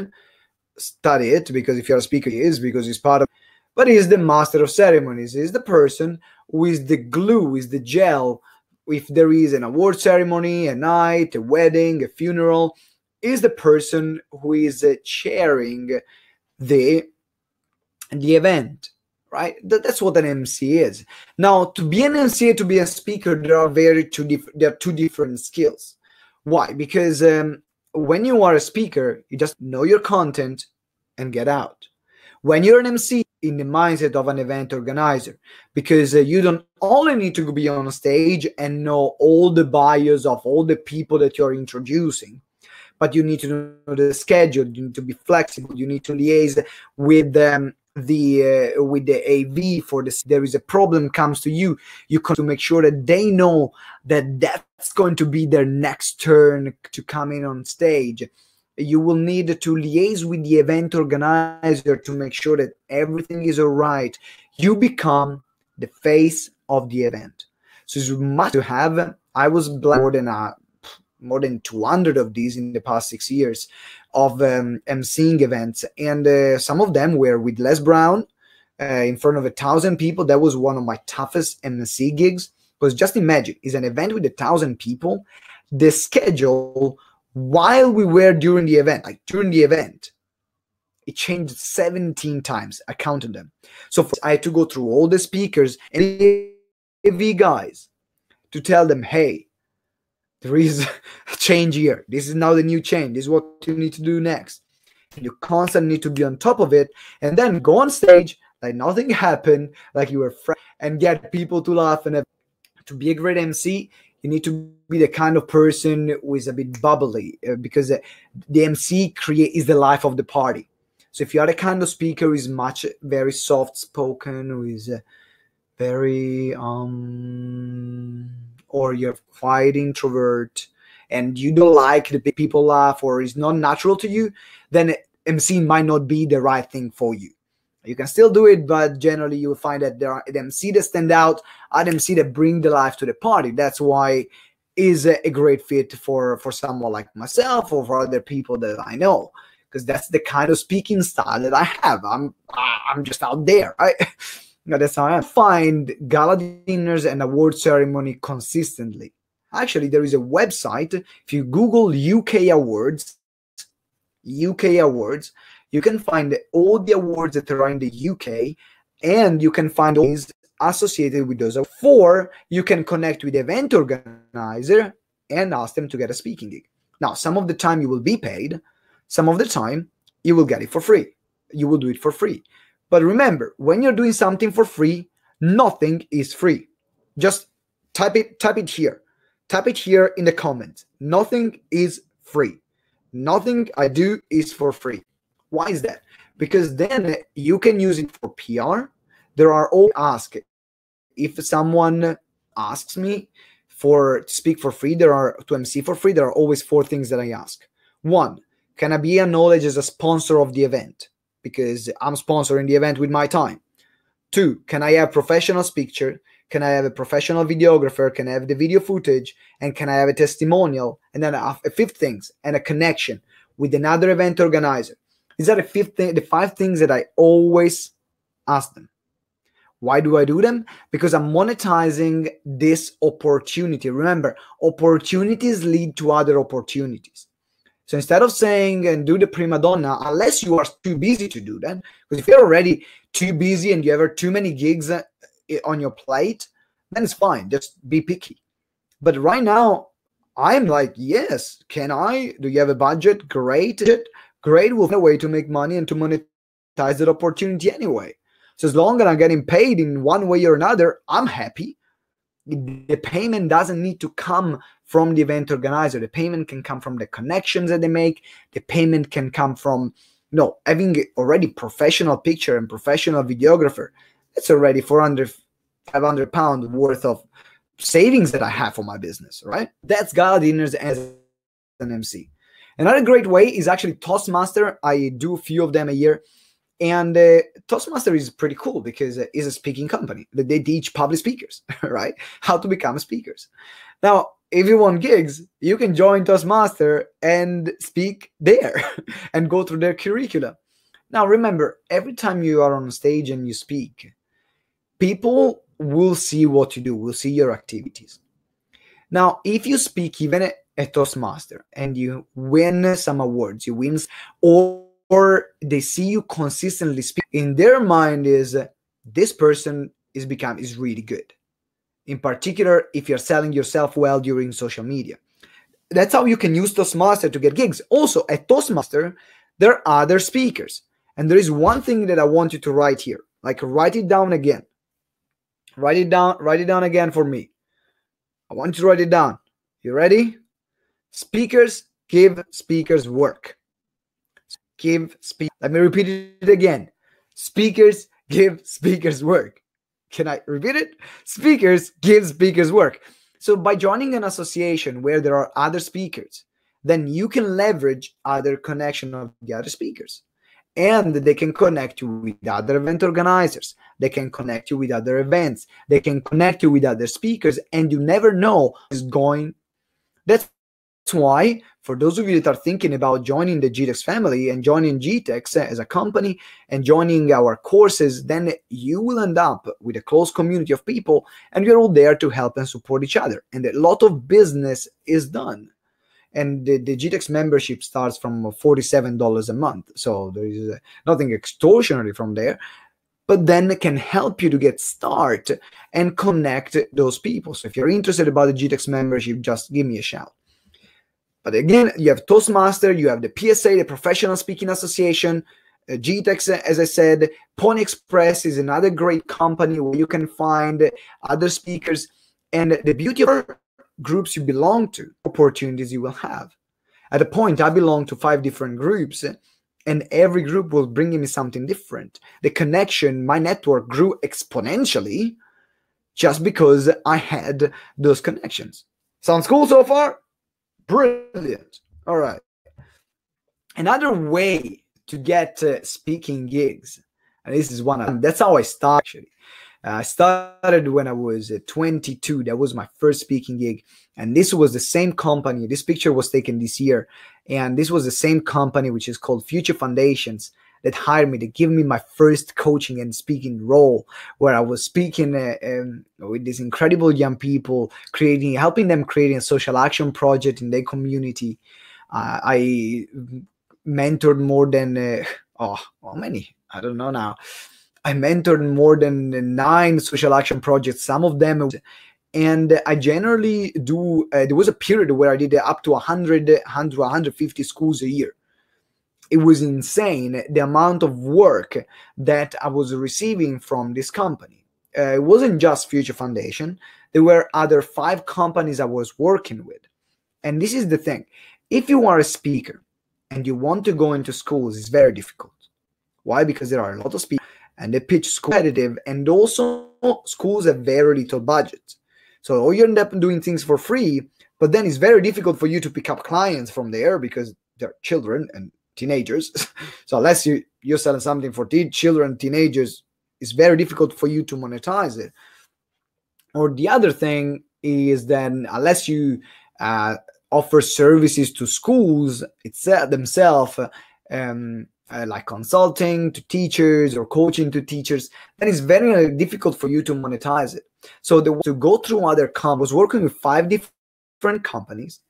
study it, because if you're a speaker, he is, because he's part of, but he's the master of ceremonies. He's the person who is the glue, is the gel. If there is an award ceremony, a night, a wedding, a funeral, is the person who is chairing the event, right? That's what an MC is. Now, to be an MC, to be a speaker, there are two different skills. Why? Because when you are a speaker, you just know your content and get out. When you're an MC, in the mindset of an event organizer, because you don't only need to be on stage and know all the bios of all the people that you're introducing, but you need to know the schedule, you need to be flexible, you need to liaise with the AV for this. There is a problem comes to you, you can to make sure that they know that that's going to be their next turn to come in on stage. You will need to liaise with the event organizer to make sure that everything is all right. You become the face of the event. So it's must to have. I was more than 200 of these in the past 6 years of emceeing events, and some of them were with Les Brown in front of 1,000 people. That was one of my toughest MC gigs, because just imagine, it's an event with 1,000 people. The schedule, while we were during the event, it changed 17 times. I counted them. So I had to go through all the speakers and AV guys to tell them, hey, there is a change here. This is now the new change. This is what you need to do next. And you constantly need to be on top of it, and then go on stage like nothing happened, like you were fresh, and get people to laugh. And to be a great MC, you need to be the kind of person who is a bit bubbly, because the MC is the life of the party. So if you are the kind of speaker who is very soft spoken, who is very or you're quite introvert and you don't like the people laugh, or it's not natural to you, then MC might not be the right thing for you. You can still do it, but generally you will find that there are MC that stand out, are MC that bring the life to the party. That's why is a great fit for someone like myself or for other people that I know, because that's the kind of speaking style that I have. I'm just out there, right? That's how I am. Find gala dinners and award ceremony consistently. Actually, there is a website. If you Google UK awards, you can find all the awards that are in the UK, and you can find all associated with those. Or you can connect with the event organizer and ask them to get a speaking gig. Now, some of the time you will be paid, some of the time you will get it for free. You will do it for free. But remember, when you're doing something for free, nothing is free. Just type it here. Type it here in the comments. Nothing is free. Nothing I do is for free. Why is that? Because then you can use it for PR. There are all ask. If someone asks me to speak for free, to MC for free, there are always 4 things that I ask. 1, can I be acknowledged as a sponsor of the event? Because I'm sponsoring the event with my time. 2, can I have professional picture? Can I have a professional videographer? Can I have the video footage? And can I have a testimonial? And then a 5th things, and a connection with another event organizer. These are the 5 things that I always ask them. Why do I do them? Because I'm monetizing this opportunity. Remember, opportunities lead to other opportunities. So instead of saying and do the prima donna, unless you are too busy to do that, because if you're already too busy and you have too many gigs on your plate, then it's fine. Just be picky. But right now, I'm like, yes, can I? Do you have a budget? Great. Great. We'll find a way to make money and to monetize that opportunity anyway. So as long as I'm getting paid in one way or another, I'm happy. The payment doesn't need to come from the event organizer. The payment can come from the connections that they make. The payment can come from, having already professional picture and professional videographer. That's already 400, 500 pounds worth of savings that I have for my business, right? That's gala dinners as an MC. Another great way is actually Toastmaster. I do a few of them a year. And Toastmaster is pretty cool because it's a speaking company that they teach public speakers, right? How to become speakers. Now, if you want gigs, you can join Toastmaster and speak there and go through their curriculum. Now, remember, every time you are on stage and you speak, people will see what you do, will see your activities. Now, if you speak even at Toastmaster and you win some awards, you win, or they see you consistently speak, in their mind is this person is really good. In particular, if you're selling yourself well during social media. That's how you can use Toastmaster to get gigs. Also, at Toastmaster, there are other speakers. And there is one thing that I want you to write here. Like, write it down again. Write it down again for me. I want you to write it down. You ready? Speakers give speakers work. Let me repeat it again. Speakers give speakers work. Can I repeat it? Speakers give speakers work. So by joining an association where there are other speakers, then you can leverage other connection of the other speakers. And they can connect you with other event organizers. They can connect you with other events. They can connect you with other speakers, and you never know what's going. That's why, for those of you that are thinking about joining the GTeX family and joining GTeX as a company and joining our courses, then you will end up with a close community of people, and you're all there to help and support each other. And a lot of business is done. And the GTeX membership starts from $47 a month. So there is nothing extortionary from there, but then it can help you to get started and connect those people. So if you're interested about the GTeX membership, just give me a shout. But again, you have Toastmaster, you have the PSA, the Professional Speaking Association, GTeX, as I said. Pony Express is another great company where you can find other speakers. And the beauty of groups you belong to, opportunities you will have. At a point, I belong to 5 different groups, and every group will bring me something different. The connection, my network grew exponentially just because I had those connections. Sounds cool so far? Brilliant. All right. Another way to get speaking gigs, and this is that's how I started actually. I started when I was 22. That was my first speaking gig. And this was the same company. This picture was taken this year. And this was the same company, which is called Future Foundations, that hired me to give me my first coaching and speaking role, where I was speaking with these incredible young people, helping them creating a social action project in their community. I mentored more than, how many? I don't know now. I mentored more than 9 social action projects, some of them, and I generally do, there was a period where I did up to 150 schools a year. It was insane, the amount of work that I was receiving from this company. It wasn't just Future Foundation. There were other 5 companies I was working with. And this is the thing. If you are a speaker and you want to go into schools, it's very difficult. Why? Because there are a lot of speakers, and they pitch school competitive, and also schools have very little budget. So you end up doing things for free, but then it's very difficult for you to pick up clients from there because they're children and teenagers. So unless you're selling something for children, teenagers, it's very difficult for you to monetize it. Or the other thing is then, unless you offer services to schools themselves, like consulting to teachers or coaching to teachers, then it's very difficult for you to monetize it. So to go through other companies, I was working with 5 different companies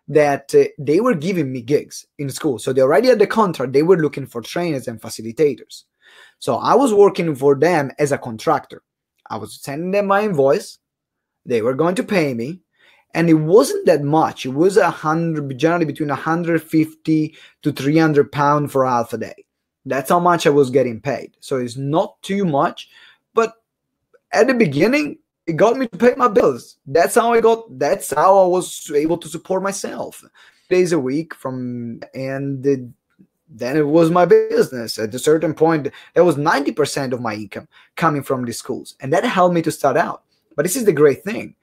that they were giving me gigs in school. So they already had the contract. They were looking for trainers and facilitators. So I was working for them as a contractor. I was sending them my invoice. They were going to pay me. And it wasn't that much. It was generally between 150 to 300 pounds for half a day. That's how much I was getting paid. So it's not too much, but at the beginning, it got me to pay my bills. That's how I was able to support myself. Days a week then it was my business. At a certain point, that was 90% of my income coming from these schools. And that helped me to start out. But this is the great thing,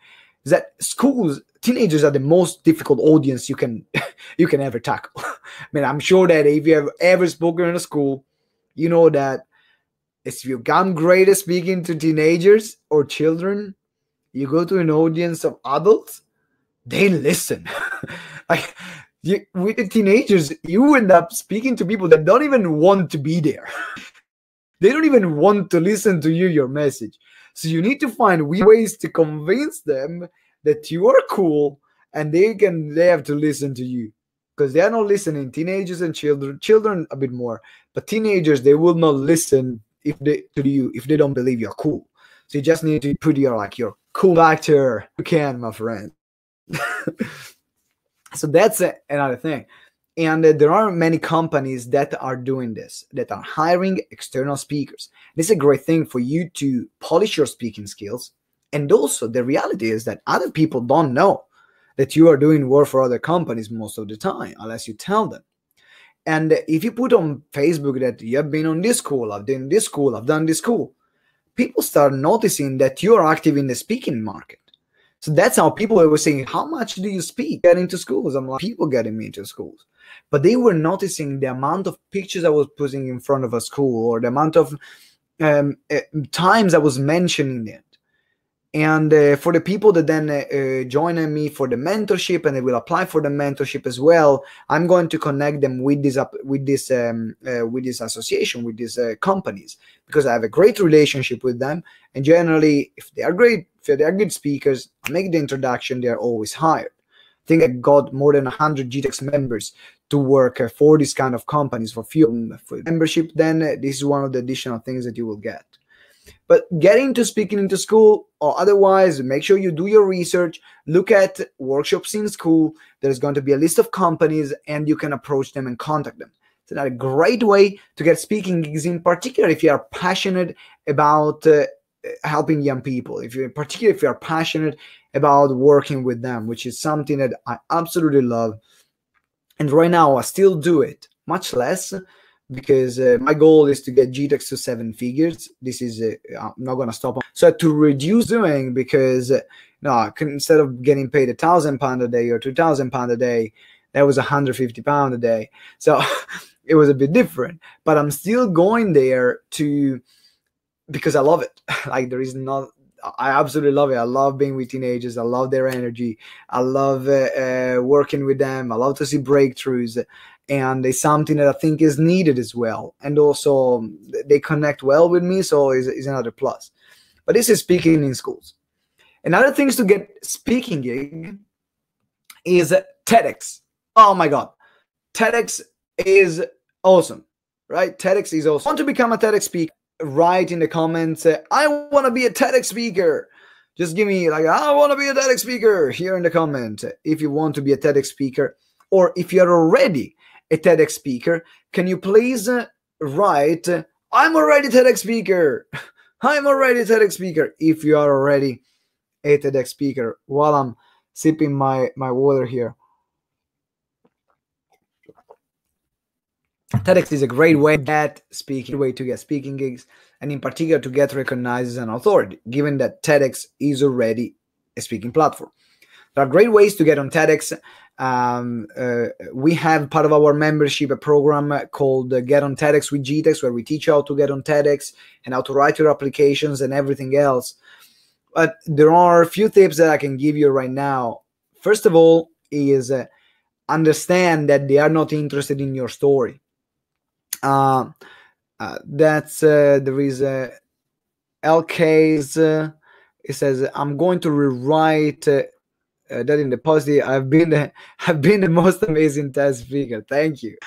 is that teenagers are the most difficult audience you can you can ever tackle. I mean, I'm sure that if you have ever spoken in a school, you know that if you become great at speaking to teenagers or children, you go to an audience of adults, they listen. Like with the teenagers, you end up speaking to people that don't even want to be there. They don't even want to listen to your message. So you need to find ways to convince them that you are cool, and they have to listen to you, because they are not listening. Teenagers and children a bit more, but teenagers, they will not listen if they don't believe you're cool. So you just need to put your cool factor. You can, my friend. So that's another thing. And there are many companies that are doing this, that are hiring external speakers. This is a great thing for you to polish your speaking skills. And also, the reality is that other people don't know that you are doing work for other companies most of the time, unless you tell them. And if you put on Facebook that you have been on this school, I've done this school, I've done this school, people start noticing that you are active in the speaking market. So that's how people were saying, how much do you speak? Get into schools. I'm like, people getting me into schools. But they were noticing the amount of pictures I was putting in front of a school, or the amount of times I was mentioning it. And for the people that then join me for the mentorship, and they will apply for the mentorship as well, I'm going to connect them with this association, with these companies, because I have a great relationship with them. And generally, if they are good speakers, I make the introduction, they are always hired. I think I got more than 100 GTeX members to work for these kind of companies for membership. Then this is one of the additional things that you will get. But getting into speaking into school, or otherwise, make sure you do your research, look at workshops in school. There's going to be a list of companies, and you can approach them and contact them. It's a great way to get speaking gigs, in particular if you are passionate about helping young people, if you are passionate about working with them, which is something that I absolutely love. And right now I still do it, much less, because my goal is to get GTeX to 7 figures. This is I'm not gonna stop. So to reduce doing, because instead of getting paid £1,000 a day or £2,000 a day, that was £150 a day. So it was a bit different. But I'm still going there because I love it. I absolutely love it. I love being with teenagers. I love their energy. I love working with them. I love to see breakthroughs. And it's something that I think is needed as well. And also, they connect well with me, so is another plus. But this is speaking in schools. Another thing to get speaking gig is TEDx. Oh my God. TEDx is awesome, right? TEDx is awesome. Want to become a TEDx speaker? Write in the comments, I want to be a TEDx speaker. Just give me I want to be a TEDx speaker here in the comment. If you want to be a TEDx speaker, or if you're already a TEDx speaker, can you please write, I'm already a TEDx speaker. I'm already a TEDx speaker. If you are already a TEDx speaker, while I'm sipping my water here. TEDx is a great way to get speaking gigs, and in particular to get recognized as an authority, given that TEDx is already a speaking platform. There are great ways to get on TEDx. We have part of our membership a program called Get on TEDx with GTeX, where we teach you how to get on TEDx and how to write your applications and everything else. But there are a few tips that I can give you right now. First of all is understand that they are not interested in your story. There is LK's. It says, I'm going to rewrite that in the positive. I've been the most amazing TED speaker. Thank you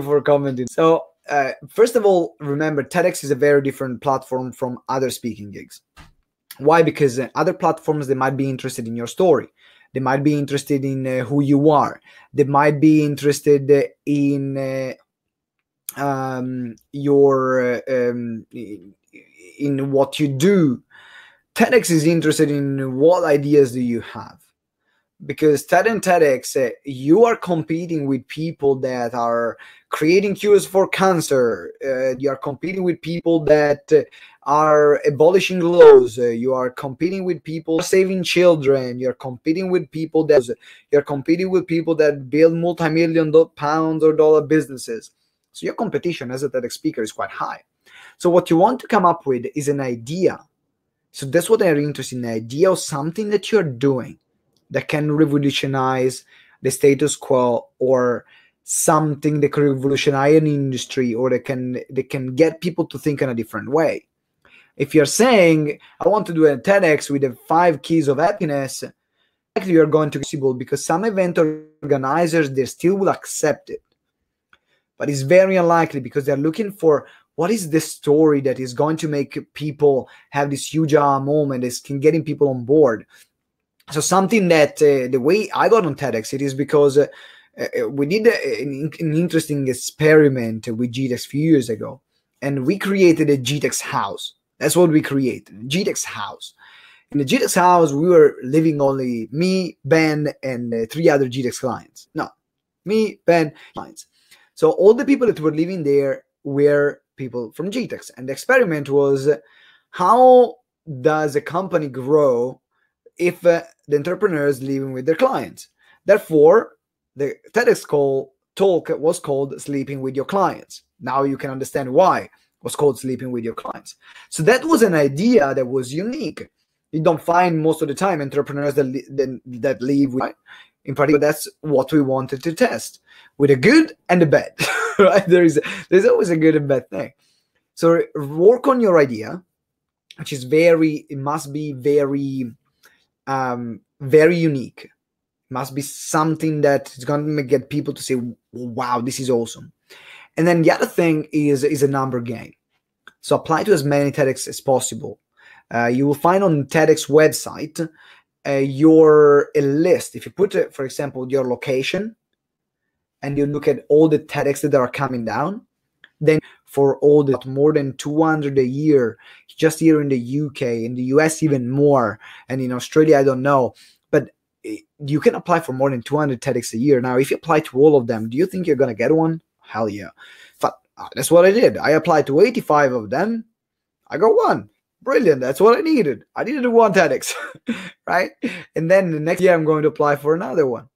for commenting. So first of all, remember, TEDx is a very different platform from other speaking gigs. Why? Because other platforms, they might be interested in your story. They might be interested in who you are. They might be interested in in what you do. TEDx is interested in what ideas do you have, because TED and TEDx, you are competing with people that are creating cures for cancer. You are competing with people that are abolishing laws. You are competing with people saving children. You're competing with people that build multi-million pounds or dollar businesses. So your competition as a TEDx speaker is quite high. So what you want to come up with is an idea. So that's what they're interested in, an idea of something that you're doing that can revolutionize the status quo, or something that can revolutionize an industry, or that can get people to think in a different way. If you're saying, I want to do a TEDx with the 5 keys of happiness, you're going to be possible, because some event organizers, they still will accept it. But it's very unlikely, because they're looking for what is the story that is going to make people have this huge aha moment, is can getting people on board. So something that the way I got on TEDx, it is because we did an interesting experiment with GTeX a few years ago, and we created a GTeX house. That's what we created, a GTeX house. In the GTeX house, we were living only me, Ben, and 3 other GTeX clients. No, me, Ben, clients. So all the people that were living there were people from GTeX, and the experiment was, how does a company grow if the entrepreneurs living with their clients? Therefore, the TEDx talk was called Sleeping with Your Clients. Now you can understand why it was called Sleeping with Your Clients. So that was an idea that was unique. You don't find most of the time entrepreneurs that live with, in particular, that's what we wanted to test, with a good and a bad. Right? There's always a good and bad thing. So work on your idea, which is it must be very unique. It must be something that is going to get people to say, wow, this is awesome. And then the other thing is a number game. So apply to as many TEDx as possible. You will find on TEDx website a list. If you put, for example, your location, and you look at all the TEDx that are coming down, then for all the more than 200 a year, just here in the UK, in the US even more, and in Australia I don't know, but you can apply for more than 200 TEDx a year. Now, if you apply to all of them, do you think you're gonna get one? Hell yeah! But that's what I did. I applied to 85 of them. I got one. Brilliant. That's what I needed. I needed one TEDx, right? And then the next year I'm going to apply for another one.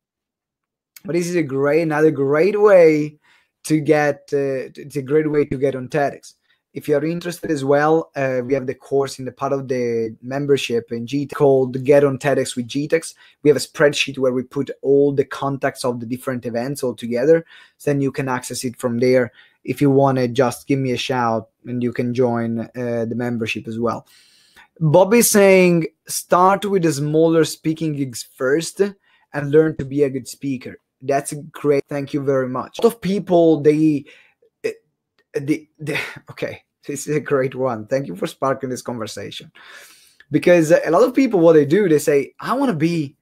But this is another great way to get. It's a great way to get on TEDx. If you are interested as well, we have the course in the part of the membership in GTeX called Get on TEDx with GTeX. We have a spreadsheet where we put all the contacts of the different events all together. So then you can access it from there. If you want to, just give me a shout and you can join the membership as well. Bobby's saying, start with the smaller speaking gigs first and learn to be a good speaker. That's great. Thank you very much. A lot of people, okay, this is a great one. Thank you for sparking this conversation, because a lot of people, what they do, they say, I want to be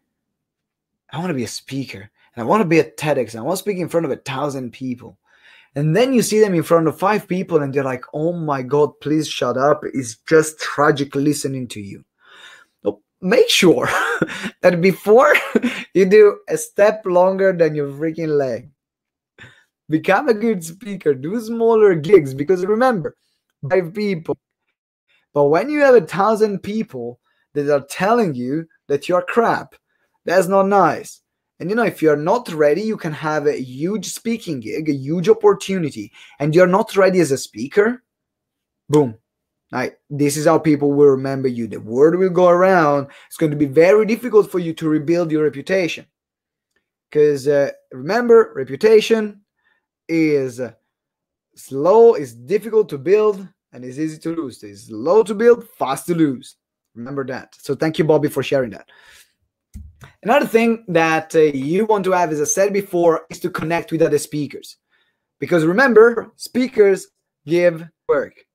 a speaker, and I want to be at TEDx, and I want to speak in front of 1,000 people. And then you see them in front of 5 people and they're like, oh my God, please shut up. It's just tragic listening to you. So make sure that before you do a step longer than your freaking leg, become a good speaker, do smaller gigs, because remember, 5 people. But when you have 1,000 people that are telling you that you're crap, that's not nice. And if you're not ready, you can have a huge speaking gig, a huge opportunity, and you're not ready as a speaker, boom. Like, this is how people will remember you. The word will go around. It's going to be very difficult for you to rebuild your reputation. Because remember, reputation is slow, is difficult to build, and is easy to lose. It's slow to build, fast to lose. Remember that. So thank you, Bobby, for sharing that. Another thing that you want to have, as I said before, is to connect with other speakers. Because remember, speakers give work,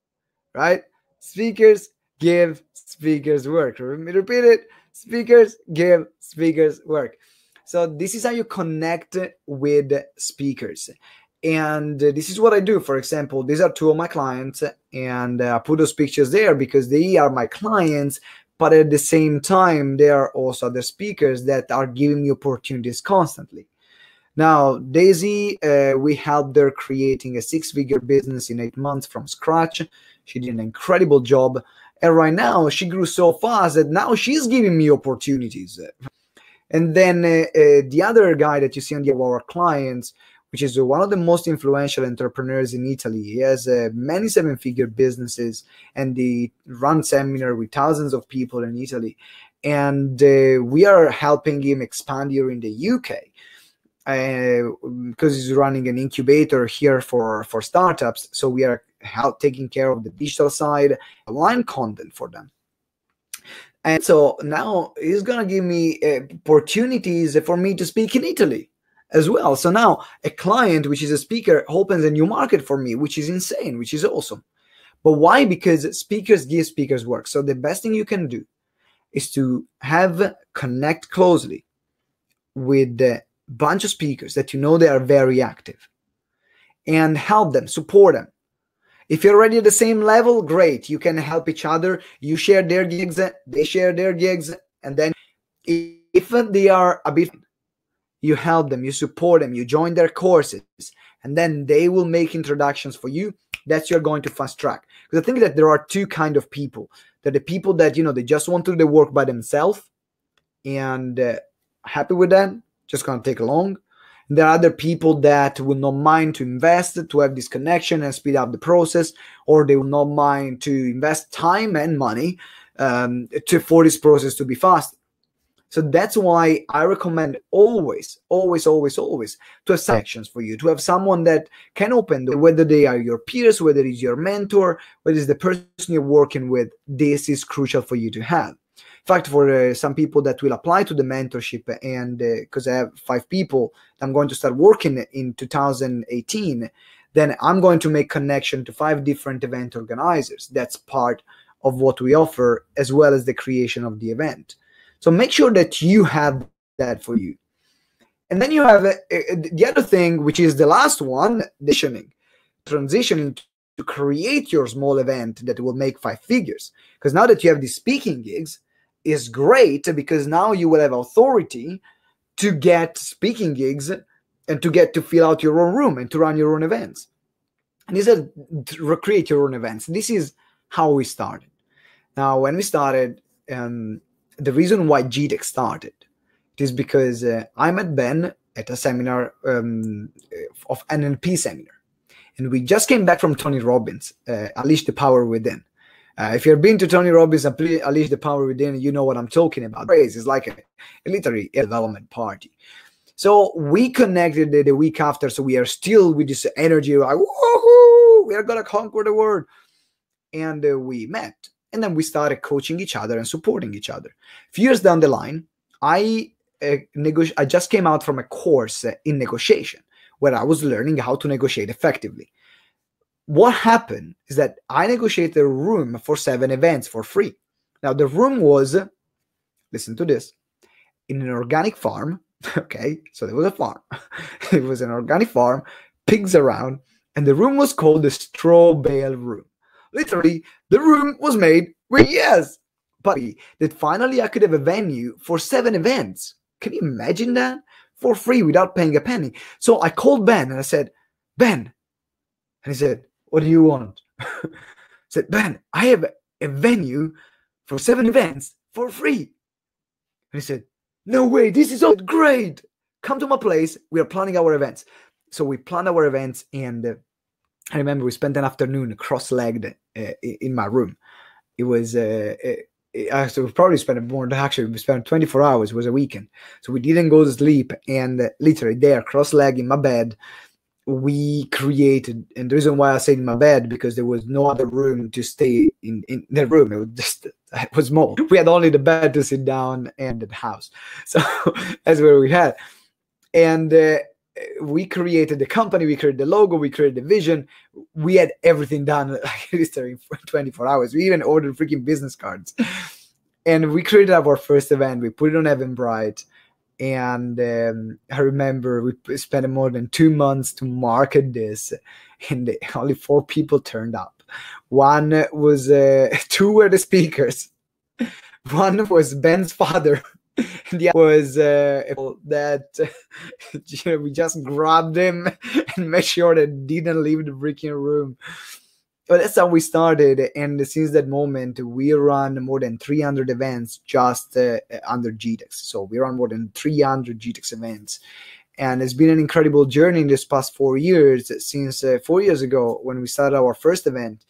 right? Speakers give speakers work. Let me repeat it. Speakers give speakers work. So this is how you connect with speakers. And this is what I do. For example, these are two of my clients, and I put those pictures there because they are my clients, but at the same time, they are also other speakers that are giving me opportunities constantly. Now, Daisy, we helped her creating a 6-figure business in 8 months from scratch. She did an incredible job. And right now, she grew so fast that now she's giving me opportunities. And then the other guy that you see on the our clients, which is one of the most influential entrepreneurs in Italy. He has many 7-figure businesses, and they run seminars with thousands of people in Italy. And we are helping him expand here in the UK because he's running an incubator here for startups. So we are taking care of the digital side, online content for them. And so now he's going to give me opportunities for me to speak in Italy as well. So now a client, which is a speaker, opens a new market for me, which is insane, which is awesome. But why? Because speakers give speakers work. So the best thing you can do is to connect closely with a bunch of speakers that you know they are very active, and help them, support them. If you're already at the same level, great. You can help each other. You share their gigs, they share their gigs. And then if they are a bit, you help them, you support them, you join their courses, and then they will make introductions for you. That's you're going to fast track. Because I think that there are two kind of people. That the people that, they just want to do the work by themselves and happy with that, just going to take long. There are other people that will not mind to invest, to have this connection and speed up the process, or they will not mind to invest time and money for this process to be fast. So that's why I recommend always to have sections for you, to have someone that can open, whether they are your peers, whether it's your mentor, whether it's the person you're working with. This is crucial for you to have. In fact, for some people that will apply to the mentorship, and because I have 5 people I'm going to start working in 2018, then I'm going to make connection to 5 different event organizers. That's part of what we offer, as well as the creation of the event. So make sure that you have that for you. And then you have the other thing, which is the last one, transitioning to create your small event that will make 5 figures. Because now that you have these speaking gigs, is great, because now you will have authority to get speaking gigs and to get to fill out your own room and to run your own events. And these are to recreate your own events. This is how we started. Now, when we started, the reason why GTeX started is because I met Ben at a seminar of NLP seminar, and we just came back from Tony Robbins, Unleash the Power Within. If you've been to Tony Robbins and Unleash the Power Within, you know what I'm talking about. It's like a literally a development party. So we connected the week after, so we are still with this energy, like, woohoo, we are going to conquer the world. And we met. And then we started coaching each other and supporting each other. A few years down the line, I just came out from a course in negotiation, where I was learning how to negotiate effectively. What happened is that I negotiated a room for 7 events for free. Now, the room was, listen to this, in an organic farm. Okay, so there was a farm. It was an organic farm, pigs around, and the room was called the straw bale room. Literally, the room was made with, but that finally I could have a venue for 7 events. Can you imagine that? For free, without paying a penny. So I called Ben and I said, Ben, and he said, what do you want? I said, Ben, I have a venue for 7 events for free. And he said, no way, this is all great. Come to my place. We are planning our events. So we planned our events, and I remember we spent an afternoon cross-legged in my room. It was, we probably spent more than, actually, we spent 24 hours. It was a weekend. So we didn't go to sleep, and literally there, cross-legged in my bed, we created, and the reason why I say in my bed, because there was no other room to stay in the room. It was small. We had only the bed to sit down and the house. So that's where we had. And we created the company, we created the logo, we created the vision. We had everything done in 24 hours. We even ordered freaking business cards. And we created our first event. We put it on Eventbrite. And I remember we spent more than 2 months to market this, and only 4 people turned up. One was two were the speakers. One was Ben's father, and the other was that we just grabbed him and made sure that didn't leave the freaking room. But that's how we started, and since that moment, we run more than 300 events just under GTeX. So we run more than 300 GTeX events, and it's been an incredible journey in this past 4 years. Since 4 years ago, when we started our first event,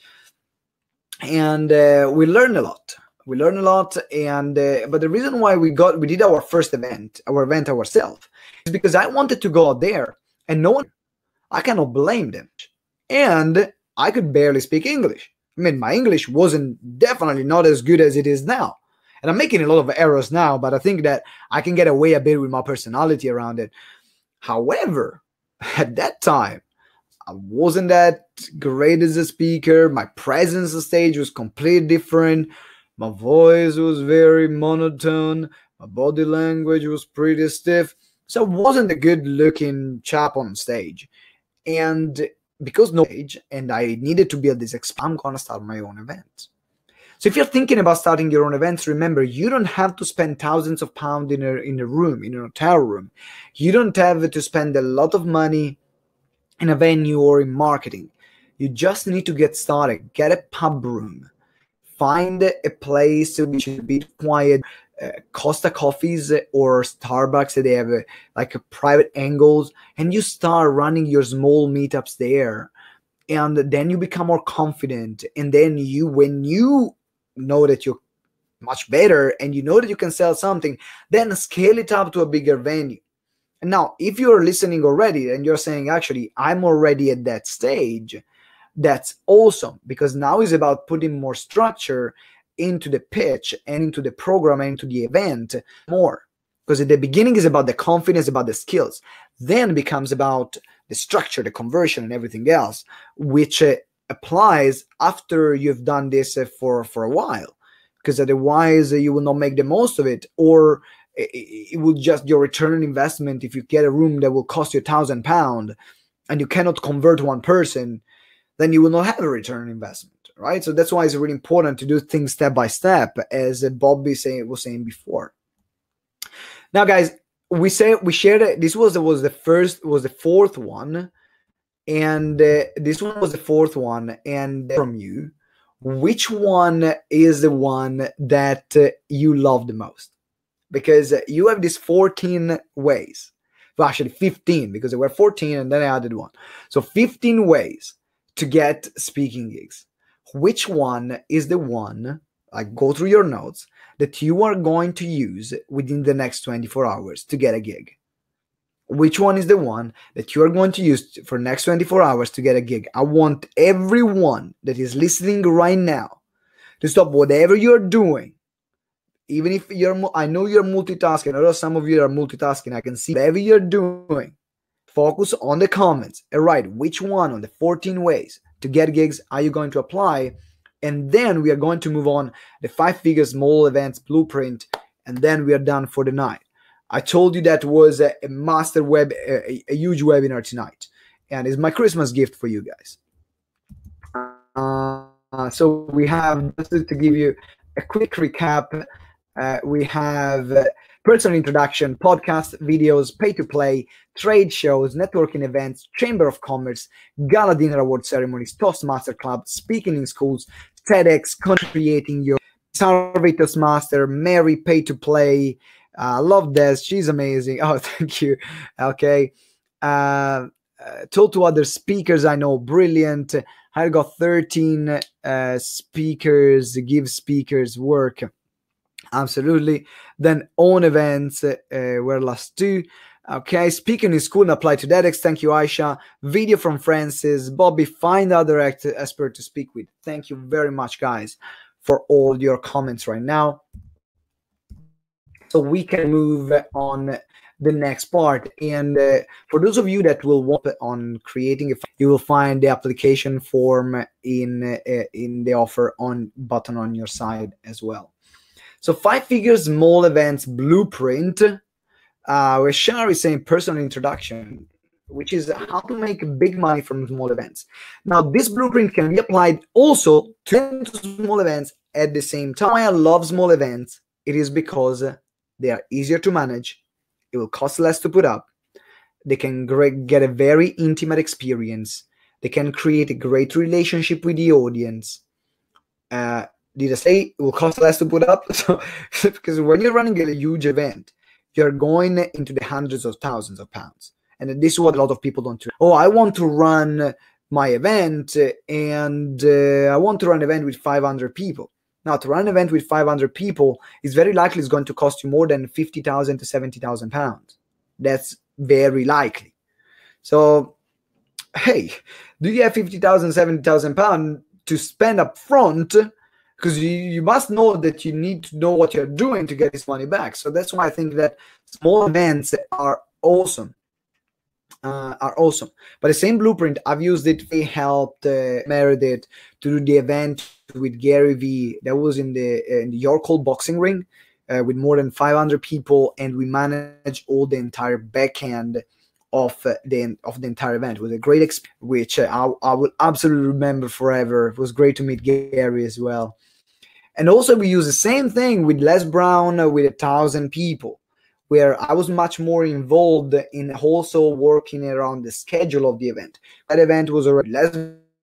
and we learned a lot. We learned a lot, and but the reason why we did our first event, ourselves, is because I wanted to go out there, and no one. I cannot blame them, and I could barely speak English. I mean, my English wasn't definitely not as good as it is now. And I'm making a lot of errors now, but I think that I can get away a bit with my personality around it. However, at that time, I wasn't that great as a speaker. My presence on stage was completely different. My voice was very monotone. My body language was pretty stiff. So I wasn't a good looking chap on stage. And because no age, and I needed to build this, I'm gonna start my own event. So if you're thinking about starting your own events, remember, you don't have to spend thousands of pounds in a room, in a hotel room. You don't have to spend a lot of money in a venue or in marketing. You just need to get started. Get a pub room. Find a place which is a bit quiet. Costa Coffees or Starbucks, they have like a private angles, and you start running your small meetups there, and then you become more confident, and then when you know that you're much better and you know that you can sell something, then scale it up to a bigger venue. And now if you're listening already and you're saying, actually, I'm already at that stage, that's awesome, because now it's about putting more structure into the pitch and into the program and into the event more. Because at the beginning is about the confidence, about the skills. Then it becomes about the structure, the conversion, and everything else, which applies after you've done this for a while. Because otherwise you will not make the most of it, or it will just your return on investment. If you get a room that will cost you £1,000 and you cannot convert one person, then you will not have a return on investment. Right, so that's why it's really important to do things step by step, as Bobby was saying before. Now, guys, we shared it. This was the fourth one, and this one was the fourth one. And from you, which one is the one that you love the most? Because you have these 14 ways. Well, actually 15, because there were 14 and then I added one. So 15 ways to get speaking gigs. Which one is the one, like, go through your notes, that you are going to use within the next 24 hours to get a gig? Which one is the one that you are going to use for the next 24 hours to get a gig? I want everyone that is listening right now to stop whatever you're doing. Even if I know you're multitasking. I know some of you are multitasking. I can see whatever you're doing. Focus on the comments and write which one on the 14 ways to get gigs are you going to apply, and then we are going to move on the 5-figure small events blueprint, and then we are done for the night. I told you that was a master a huge webinar tonight, and it's my Christmas gift for you guys. So we have, just to give you a quick recap, we have personal introduction, podcast, videos, pay-to-play, trade shows, networking events, Chamber of Commerce, Gala Dinner Award ceremonies, Toastmaster Club, speaking in schools, TEDx, creating your Survey Toastmaster, Mary pay-to-play. Love this. She's amazing. Oh, thank you. Okay. Told to other speakers I know, brilliant. I got 13 speakers, give speakers work. Absolutely. Then own events were last 2. Okay, speaking in school and apply to TEDx. Thank you, Aisha. Video from Francis. Bobby, find other expert to speak with. Thank you very much, guys, for all your comments right now. So we can move on the next part. And for those of you that will want on creating you will find the application form in the offer on button on your side as well. So 5-figure small events blueprint. Where Shar is saying personal introduction, which is how to make big money from small events. Now, this blueprint can be applied also to small events at the same time. Why I love small events, it is because they are easier to manage, it will cost less to put up, they can get a very intimate experience, they can create a great relationship with the audience. Did I say it will cost less to put up? So, because when you're running a huge event, you're going into the hundreds of thousands of pounds. And this is what a lot of people don't do. Oh, I want to run my event and I want to run an event with 500 people. Now, to run an event with 500 people is very likely it's going to cost you more than 50,000 to 70,000 pounds. That's very likely. So, hey, do you have 50,000, 70,000 pounds to spend up front? Because you must know that you need to know what you're doing to get this money back. So that's why I think that small events are awesome. But the same blueprint, I've used it. They helped Meredith to do the event with Gary Vee. That was in the York Hall boxing ring with more than 500 people, and we managed all the entire backend of the entire event. It was a great experience, which I will absolutely remember forever. It was great to meet Gary as well. And also we use the same thing with Les Brown with 1,000 people, where I was much more involved in also working around the schedule of the event. That event was already Les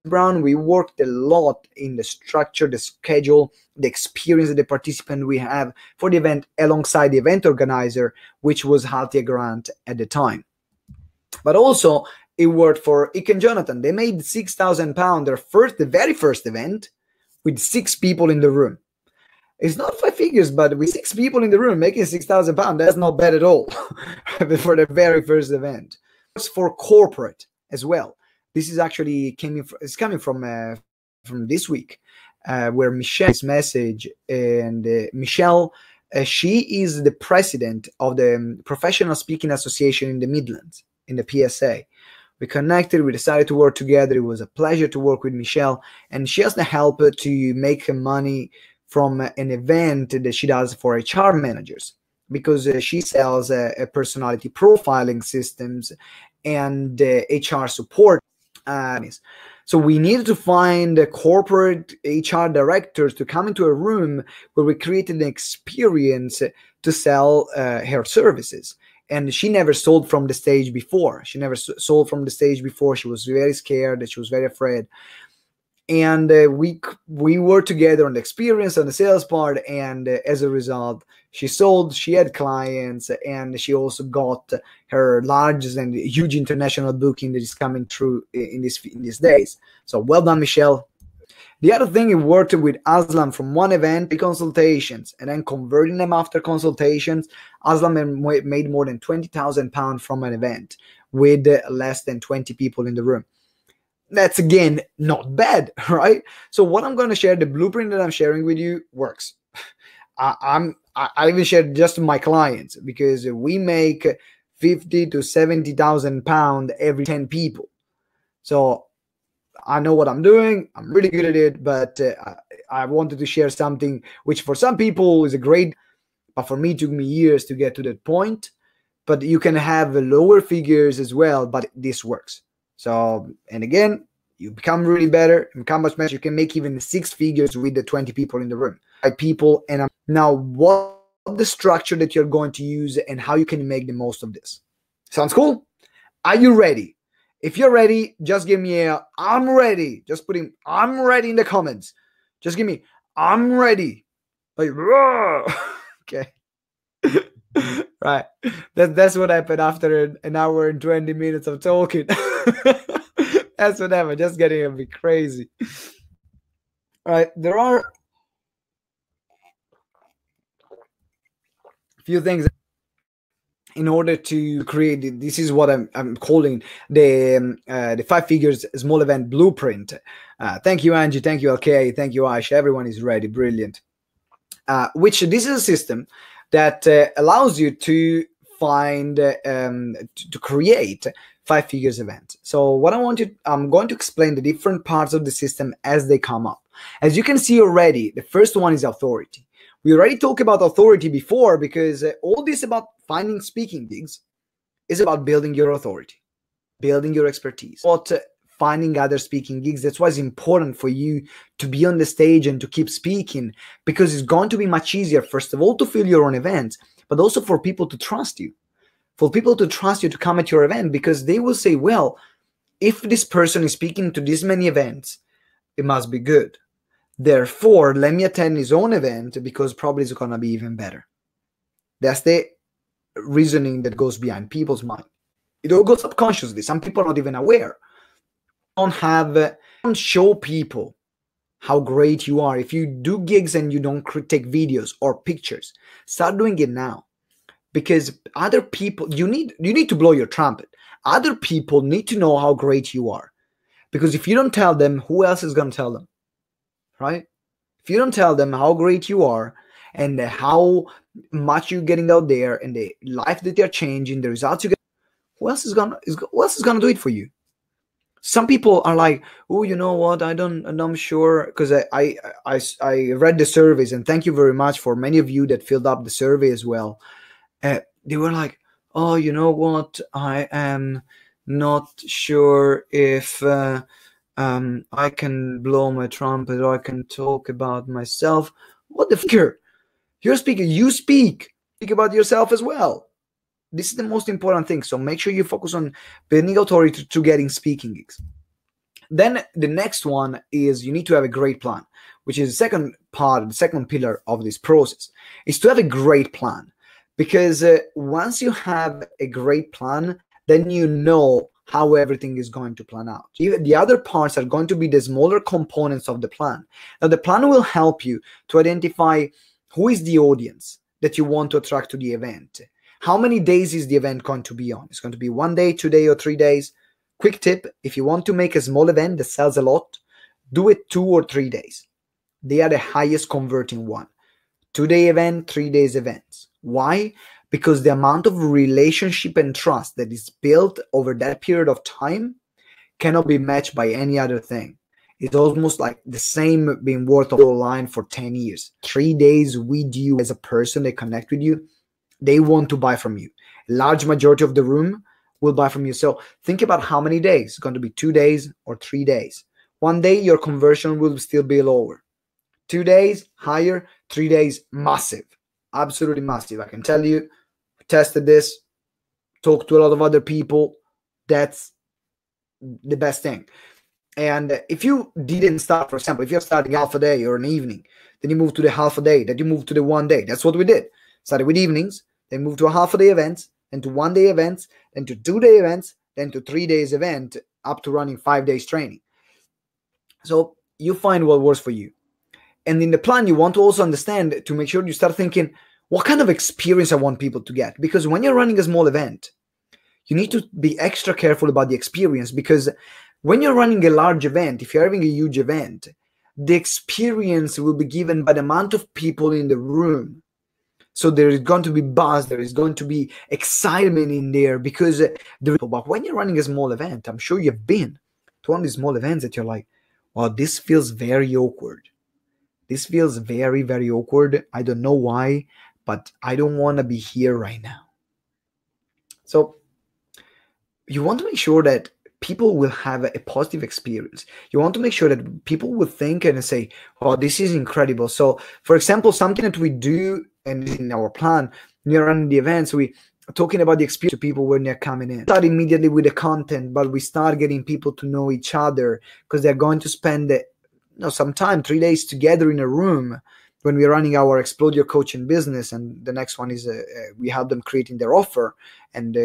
Brown. We worked a lot in the structure, the schedule, the experience that the participant we have for the event alongside the event organizer, which was Haltia Grant at the time. But also it worked for Ike and Jonathan. They made £6,000 the very first event with 6 people in the room. It's not 5 figures, but with 6 people in the room making £6,000, that's not bad at all for the very first event. It's for corporate as well. This is actually coming from this week, where Michelle's message, and Michelle, she is the president of the Professional Speaking Association in the Midlands, in the PSA. We connected, we decided to work together. It was a pleasure to work with Michelle, and she has the help to make money from an event that she does for HR managers, because she sells personality profiling systems and HR support. So we needed to find corporate HR directors to come into a room where we created an experience to sell her services. And she never sold from the stage before. She never sold from the stage before. She was very scared. She was very afraid. And we were together on the experience, on the sales part, and as a result, she sold, she had clients, and she also got her largest and huge international booking that is coming through in these days. So well done, Michelle. The other thing, it worked with Aslam from one event to consultations, and then converting them after consultations. Aslam made more than £20,000 from an event with less than 20 people in the room. That's, again, not bad, right? So what I'm going to share, the blueprint that I'm sharing with you works. I even shared just to my clients, because we make 50 to 70,000 pounds every 10 people. So I know what I'm doing. I'm really good at it, but I wanted to share something which for some people is a great, but for me it took me years to get to that point. But you can have lower figures as well, but this works. So, and again, you become really better, you become much better. You can make even 6 figures with the 20 people in the room. People, and now what the structure that you're going to use and how you can make the most of this. Sounds cool? Are you ready? If you're ready, just give me a I'm ready. Just put in I'm ready in the comments. Just give me I'm ready. Like, okay. Right. That's what happened after an hour and 20 minutes of talking. That's what happened. Just getting a bit crazy. All right. There are a few things in order to create. This is what I'm calling the 5 figures small event blueprint. Thank you, Angie. Thank you, LK. Thank you, Aisha. Everyone is ready. Brilliant. Which this is a system that allows you to find to create 5 figures event. So what I'm going to explain the different parts of the system as they come up. As you can see already, the first one is authority. We already talked about authority before, because all this about finding speaking gigs is about building your authority, building your expertise, what finding other speaking gigs. That's why it's important for you to be on the stage and to keep speaking, because it's going to be much easier, first of all, to fill your own events, but also for people to trust you, to come at your event, because they will say, well, if this person is speaking to this many events, it must be good. Therefore, let me attend his own event, because probably it's going to be even better. That's the reasoning that goes behind people's mind. It all goes subconsciously. Some people are not even aware. Don't show people how great you are. If you do gigs and you don't take videos or pictures, start doing it now, because other people, you need to blow your trumpet. Other people need to know how great you are, because if you don't tell them, who else is going to tell them, right? If you don't tell them how great you are and how much you're getting out there and the life that you're changing, the results you get, who else is gonna do it for you? Some people are like, oh, you know what? I'm sure, because I read the surveys, and thank you very much for many of you that filled up the survey as well. They were like, oh, you know what? I am not sure if I can blow my trumpet or I can talk about myself. What the fuck? You're a speaker. You speak about yourself as well. This is the most important thing. So make sure you focus on building authority to getting speaking gigs. Then the next one is you need to have a great plan, which is the second part, the second pillar of this process, is to have a great plan. Because once you have a great plan, then you know how everything is going to plan out. The other parts are going to be the smaller components of the plan. Now, the plan will help you to identify who is the audience that you want to attract to the event. How many days is the event going to be on? It's going to be 1 day, 2 days, or 3 days. Quick tip, if you want to make a small event that sells a lot, do it 2 or 3 days. They are the highest converting one. 2-day event, 3 days events. Why? Because the amount of relationship and trust that is built over that period of time cannot be matched by any other thing. It's almost like the same being worth online for 10 years. 3 days with you as a person, they connect with you, they want to buy from you. A large majority of the room will buy from you. So think about how many days. It's going to be 2 days or 3 days. 1 day, your conversion will still be lower. 2 days, higher. 3 days, massive. Absolutely massive. I can tell you, tested this, talked to a lot of other people. That's the best thing. And if you didn't start, for example, if you're starting half a day or an evening, then you move to the half a day, then you move to the 1 day. That's what we did. Started with evenings, then moved to a half a day events, then to 1 day events, then to 2 day events, then to 3 days event, up to running 5 days training. So you find what works for you. And in the plan, you want to also understand, to make sure you start thinking, what kind of experience I want people to get? Because when you're running a small event, you need to be extra careful about the experience, because when you're running a large event, if you're having a huge event, the experience will be given by the amount of people in the room. So there is going to be buzz, there is going to be excitement in there, because but when you're running a small event, I'm sure you've been to one of these small events that you're like, wow, this feels very awkward. This feels very, very awkward. I don't know why, but I don't want to be here right now. So you want to make sure that people will have a positive experience. You want to make sure that people will think and say, oh, this is incredible. So, for example, something that we do and in our plan, when you're running the events, we are talking about the experience to people when they're coming in. Start immediately with the content, but we start getting people to know each other, because they're going to spend some time, 3 days together in a room when we're running our Explode Your Coaching business. And the next one is we help them creating their offer and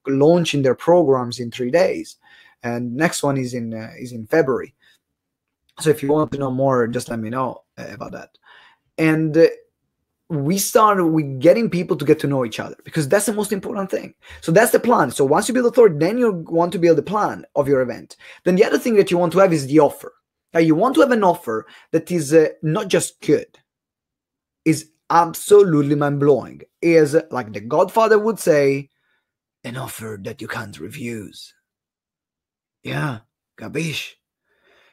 launching their programs in 3 days. And next one is in February. So if you want to know more, just let me know about that. And we start with getting people to get to know each other, because that's the most important thing. So that's the plan. So once you build authority, then you want to build the plan of your event. Then the other thing that you want to have is the offer. Now, you want to have an offer that is not just good, is absolutely mind-blowing, is, like the Godfather would say, an offer that you can't refuse. Yeah, capiche?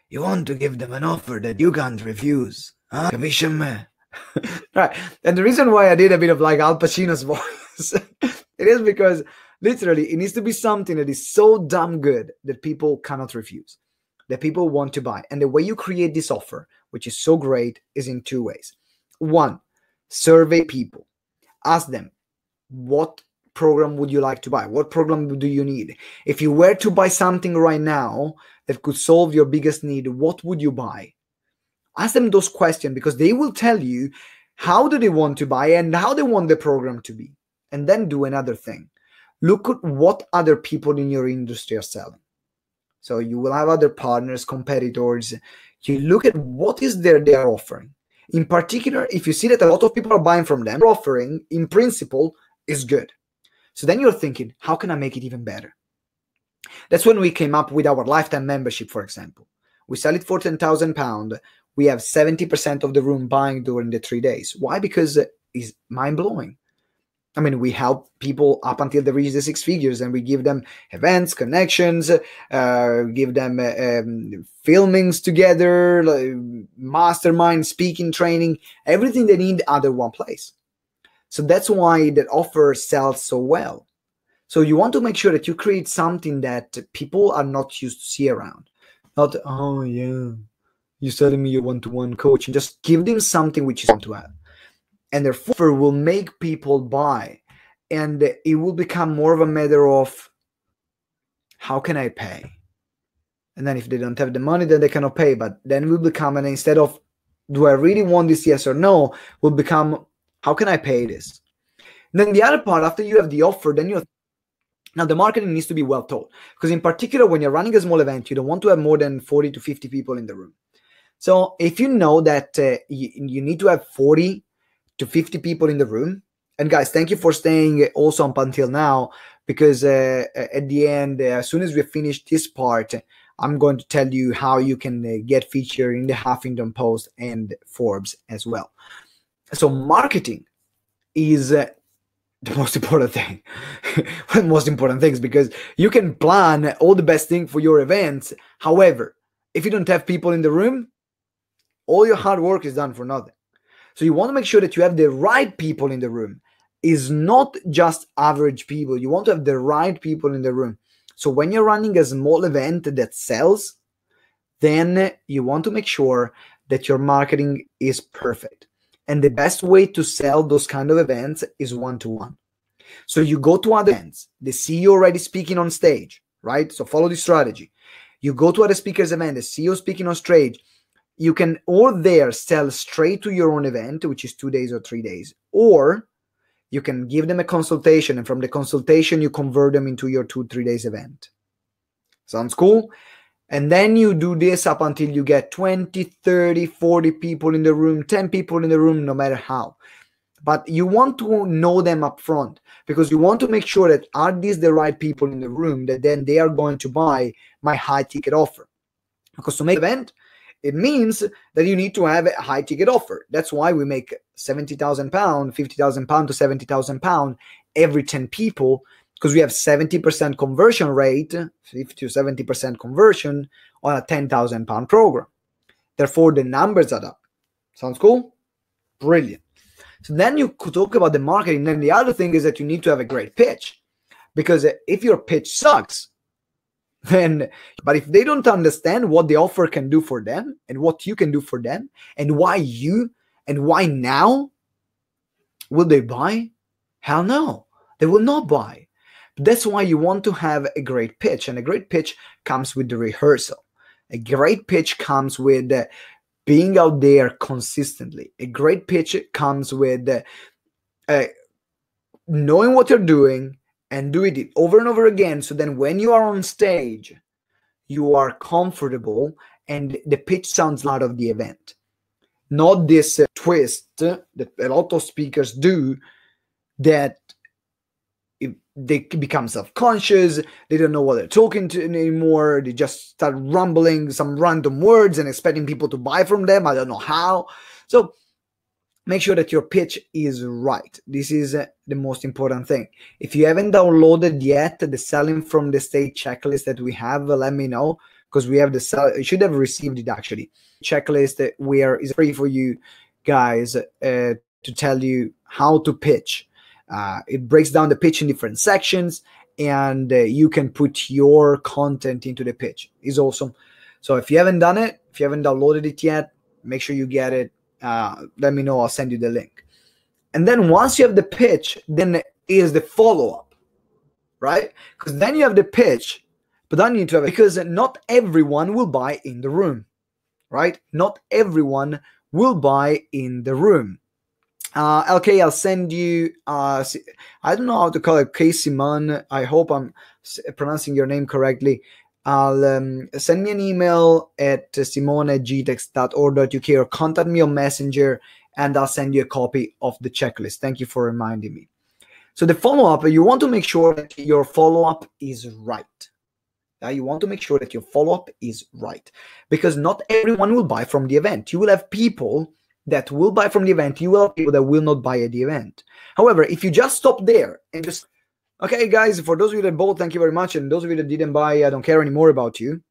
You want to give them an offer that you can't refuse. Huh? Capisce me? Right. And the reason why I did a bit of like Al Pacino's voice, it is because literally it needs to be something that is so damn good that people cannot refuse, that people want to buy. And the way you create this offer, which is so great, is in two ways. One, survey people. Ask them, what program would you like to buy? What program do you need? If you were to buy something right now that could solve your biggest need, what would you buy? Ask them those questions, because they will tell you how do they want to buy and how they want the program to be. And then do another thing. Look at what other people in your industry are selling. So you will have other partners, competitors. You look at what is there they are offering. In particular, if you see that a lot of people are buying from them, offering in principle is good. So then you're thinking, how can I make it even better? That's when we came up with our lifetime membership, for example. We sell it for £10,000. We have 70% of the room buying during the 3 days. Why? Because it's mind-blowing. I mean, we help people up until they reach the 6 figures, and we give them events, connections, give them filmings together, mastermind, speaking, training, everything they need under one place. So that's why that offer sells so well. So you want to make sure that you create something that people are not used to see around. Not, oh yeah, you're selling me your one-to-one coaching. Just give them something which is want to have. And their offer will make people buy. And it will become more of a matter of, how can I pay? And then if they don't have the money, then they cannot pay. But then it will become, and instead of, do I really want this, yes or no, will become, how can I pay this? And then the other part, after you have the offer, then now the marketing needs to be well told. Because in particular, when you're running a small event, you don't want to have more than 40 to 50 people in the room. So if you know that you need to have 40 to 50 people in the room, and guys, thank you for staying also up until now, because at the end, as soon as we finish this part, I'm going to tell you how you can get featured in the Huffington Post and Forbes as well. So marketing is the most important thing. One of the most important things, because you can plan all the best thing for your events. However, if you don't have people in the room, all your hard work is done for nothing. So you want to make sure that you have the right people in the room. Is not just average people. You want to have the right people in the room. So when you're running a small event that sells, then you want to make sure that your marketing is perfect. And the best way to sell those kind of events is one-to-one. So you go to other events, the CEO already speaking on stage, right? So follow the strategy. You go to other speakers' event, the CEO speaking on stage. You can or there sell straight to your own event, which is 2 days or 3 days, or you can give them a consultation, and from the consultation, you convert them into your 2-3 days event. Sounds cool? And then you do this up until you get 20, 30, 40 people in the room, 10 people in the room, no matter how. But you want to know them up front, because you want to make sure that are these the right people in the room that then they are going to buy my high ticket offer. Because to make an event, it means that you need to have a high ticket offer. That's why we make £70,000, £50,000 to £70,000 every 10 people, because we have 70% conversion rate, 50 to 70% conversion on a £10,000 program. Therefore, the numbers add up. Sounds cool? Brilliant. So then you could talk about the marketing. Then the other thing is that you need to have a great pitch, because if your pitch sucks, but if they don't understand what the offer can do for them and what you can do for them and why now, will they buy? Hell no, they will not buy. But that's why you want to have a great pitch, and a great pitch comes with the rehearsal. A great pitch comes with being out there consistently. A great pitch comes with knowing what you're doing and doing it over and over again. So then when you are on stage, you are comfortable and the pitch sounds out of the event. Not this twist that a lot of speakers do, that they become self-conscious, they don't know what they're talking to anymore, they just start rumbling some random words and expecting people to buy from them. I don't know how. So make sure that your pitch is right. This is the most important thing. If you haven't downloaded yet the Selling from the Stage checklist that we have, let me know, because we have you should have received it actually. Checklist where is free for you. guys, to tell you how to pitch. It breaks down the pitch in different sections, and you can put your content into the pitch. It's awesome. So if you haven't done it, if you haven't downloaded it yet, make sure you get it. Let me know. I'll send you the link. And then once you have the pitch, then is the follow-up, right? Because then you have the pitch, but then you need to have it, because not everyone will buy in the room, right? Not everyone will buy in the room. Okay, I'll send you, I don't know how to call it, Simone. I hope I'm pronouncing your name correctly. I'll send me an email at simone@gtex.org.uk, or contact me on Messenger, and I'll send you a copy of the checklist. Thank you for reminding me. So the follow-up, you want to make sure that your follow-up is right. You want to make sure that your follow-up is right, because not everyone will buy from the event. You will have people that will buy from the event. You will have people that will not buy at the event. However, if you just stop there and just, okay, guys, for those of you that bought, thank you very much. And those of you that didn't buy, I don't care anymore about you.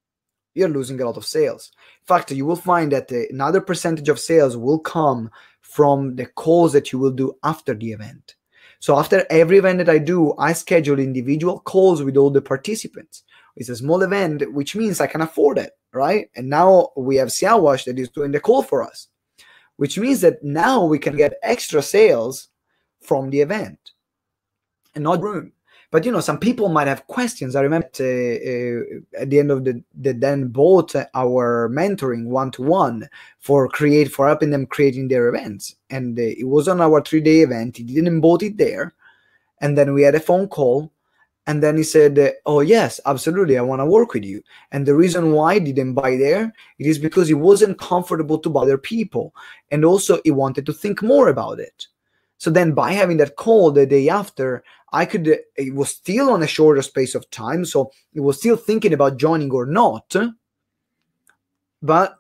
You're losing a lot of sales. In fact, you will find that another percentage of sales will come from the calls that you will do after the event. So after every event that I do, I schedule individual calls with all the participants. It's a small event, which means I can afford it, right? And now we have Siawash that is doing the call for us, which means that now we can get extra sales from the event and not room. But, some people might have questions. I remember at the end of the then bought our mentoring one-to-one for helping them creating their events. And it was on our 3-day event. He didn't bought it there. And then we had a phone call. And then he said, oh, yes, absolutely, I want to work with you. And the reason why he didn't buy there, it is because he wasn't comfortable to buy other people. And also he wanted to think more about it. So then by having that call the day after, it was still on a shorter space of time. So he was still thinking about joining or not. But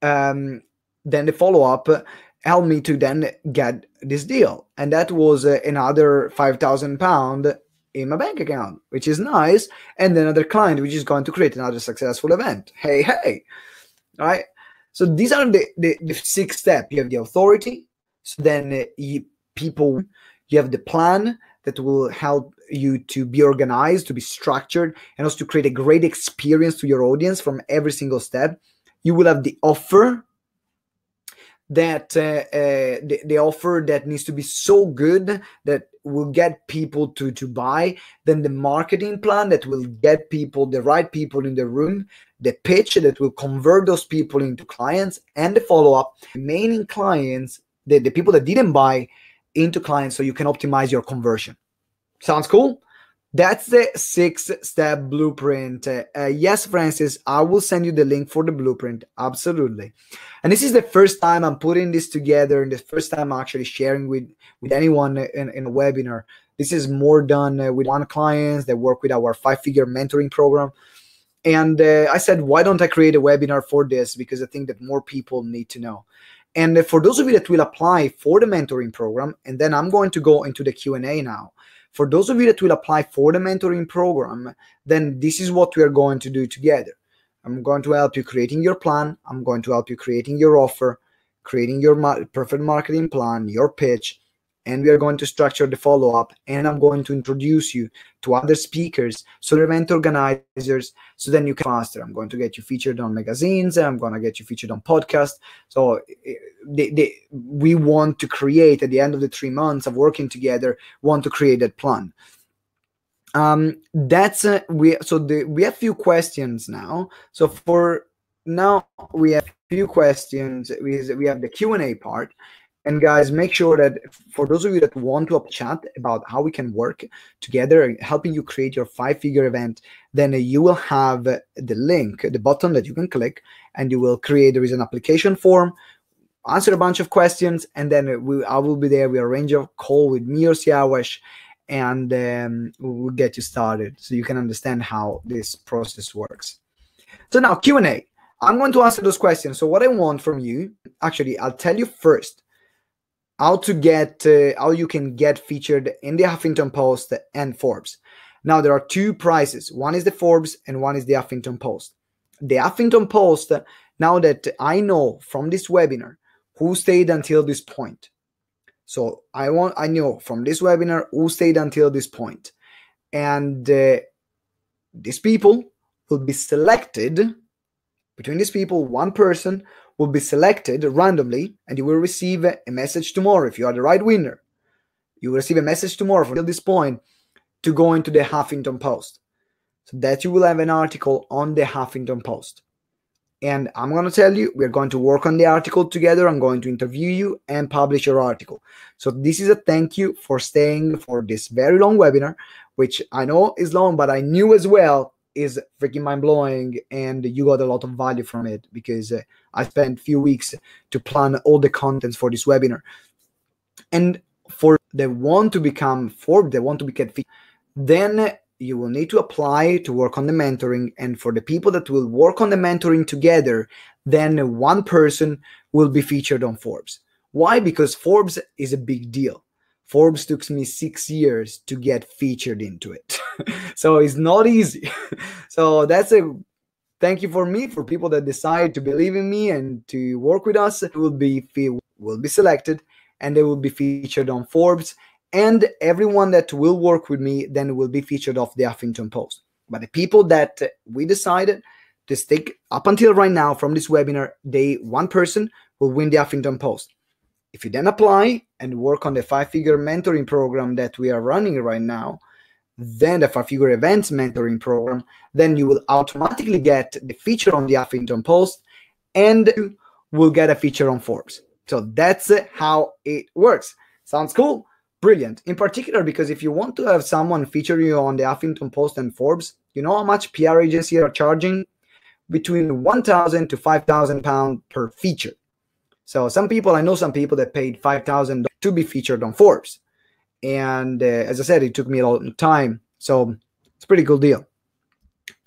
then the follow-up helped me to then get this deal. And that was another £5,000 in my bank account, which is nice. And then another client, which is going to create another successful event. Hey, all right. So these are the 6 steps. You have the authority. So then you have the plan that will help you to be organized, to be structured, and also to create a great experience to your audience from every single step. You will have the offer that the offer that needs to be so good that will get people to buy. Then the marketing plan that will get the right people in the room, the pitch that will convert those people into clients, and the follow-up, remaining clients, the people that didn't buy, into clients, so you can optimize your conversion. Sounds cool? That's the 6-step blueprint. Yes, Francis, I will send you the link for the blueprint. Absolutely. And this is the first time I'm putting this together, and the first time I'm actually sharing with anyone in a webinar. This is more done with one client that work with our 5-figure mentoring program. And I said, why don't I create a webinar for this? Because I think that more people need to know. And for those of you that will apply for the mentoring program, and then I'm going to go into the Q&A now. For those of you that will apply for the mentoring program, then this is what we are going to do together. I'm going to help you creating your plan. I'm going to help you creating your offer, creating your perfect marketing plan, your pitch, and we are going to structure the follow-up, and I'm going to introduce you to other speakers, so event organizers, so then you can faster. I'm going to get you featured on magazines. I'm going to get you featured on podcasts. So we want to create, at the end of the 3 months of working together, want to create that plan. We have few questions now. So for now, we have few questions. We have the Q&A part. And guys, make sure that for those of you that want to chat about how we can work together, helping you create your 5-figure event, then you will have the link, the button that you can click, and you will create, there is an application form, answer a bunch of questions, and then I will be there. We arrange a call with me or Siawash, and we'll get you started so you can understand how this process works. So now Q&A. I'm going to answer those questions. So what I want from you, actually, I'll tell you first how you can get featured in the Huffington Post and Forbes. Now there are 2 prizes. One is the Forbes and one is the Huffington Post. The Huffington Post, now that I know from this webinar who stayed until this point. So I know from this webinar who stayed until this point. And these people will be selected. Between these people, one person will be selected randomly, and you will receive a message tomorrow. If you are the right winner, you will receive a message tomorrow from this point to go into the Huffington Post, so that you will have an article on the Huffington Post. And I'm going to tell you, we're going to work on the article together. I'm going to interview you and publish your article. So this is a thank you for staying for this very long webinar, which I know is long, but I knew as well is freaking mind-blowing, and you got a lot of value from it, because I spent a few weeks to plan all the contents for this webinar. And for the want to become Forbes, they want to get featured, then you will need to apply to work on the mentoring. And for the people that will work on the mentoring together, then one person will be featured on Forbes. Why? Because Forbes is a big deal. Forbes took me 6 years to get featured into it. So it's not easy. So that's a thank you for me, for people that decide to believe in me and to work with us. Will be selected, and they will be featured on Forbes. And everyone that will work with me then will be featured off the Huffington Post. But the people that we decided to stick up until right now from this webinar, one person will win the Huffington Post. If you then apply and work on the 5-figure mentoring program that we are running right now, then the 5-figure events mentoring program, then you will automatically get the feature on the Huffington Post, and you will get a feature on Forbes. So that's how it works. Sounds cool? Brilliant. In particular, because if you want to have someone feature you on the Huffington Post and Forbes, you know how much PR agencies are charging? Between 1,000 to 5,000 pounds per feature. So I know some people that paid $5,000 to be featured on Forbes. And as I said, it took me a long time. So it's a pretty cool deal.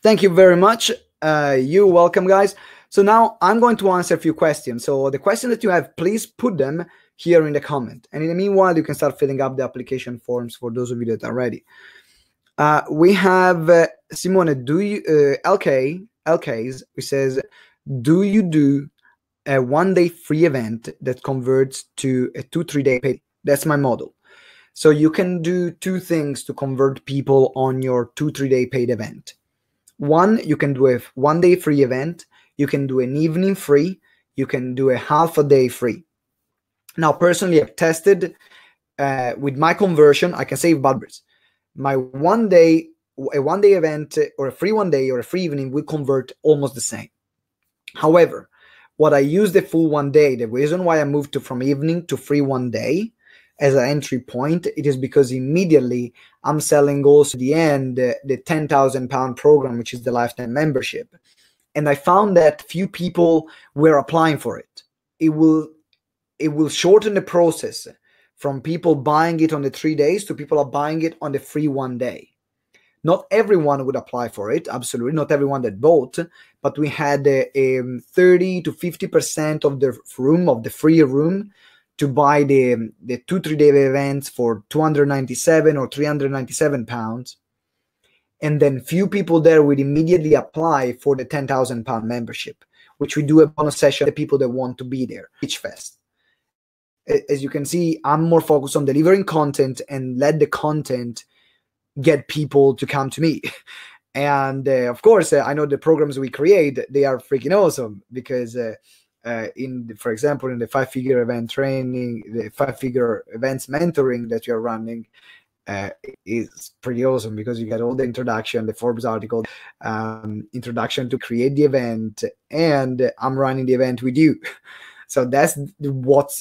Thank you very much. You're welcome, guys. So now I'm going to answer a few questions. So the question that you have, please put them here in the comment. And in the meanwhile, you can start filling up the application forms for those of you that are ready. We have Simone, do you, LKs, who says, do you do a 1-day free event that converts to a 2-3 day pay? That's my model. So you can do two things to convert people on your 2-3 day paid event. One, you can do a 1-day free event. You can do an evening free. You can do a half a day free. Now, personally, I've tested with my conversion. I can save budgets. My a 1-day event, or a free 1 day or a free evening, will convert almost the same. However, what I use the full 1 day, the reason why I moved from evening to free 1 day as an entry point, it is because immediately I'm selling also the end the 10,000 pound program, which is the lifetime membership. And I found that few people were applying for it. It will shorten the process from people buying it on the 3 days to people are buying it on the free 1 day. Not everyone would apply for it, absolutely, not everyone that bought, but we had 30 to 50% of the free room to buy the 2-3 day events for 297 or 397 pounds. And then few people there would immediately apply for the 10,000 pound membership, which we do a bonus session for the people that want to be there, Pitch Fest. As you can see, I'm more focused on delivering content and let the content get people to come to me. And of course, I know the programs we create, they are freaking awesome, because for example, in the 5-figure event training, the 5-figure events mentoring that you're running is pretty awesome, because you get all the introduction, the Forbes article, introduction to create the event, and I'm running the event with you. So that's what's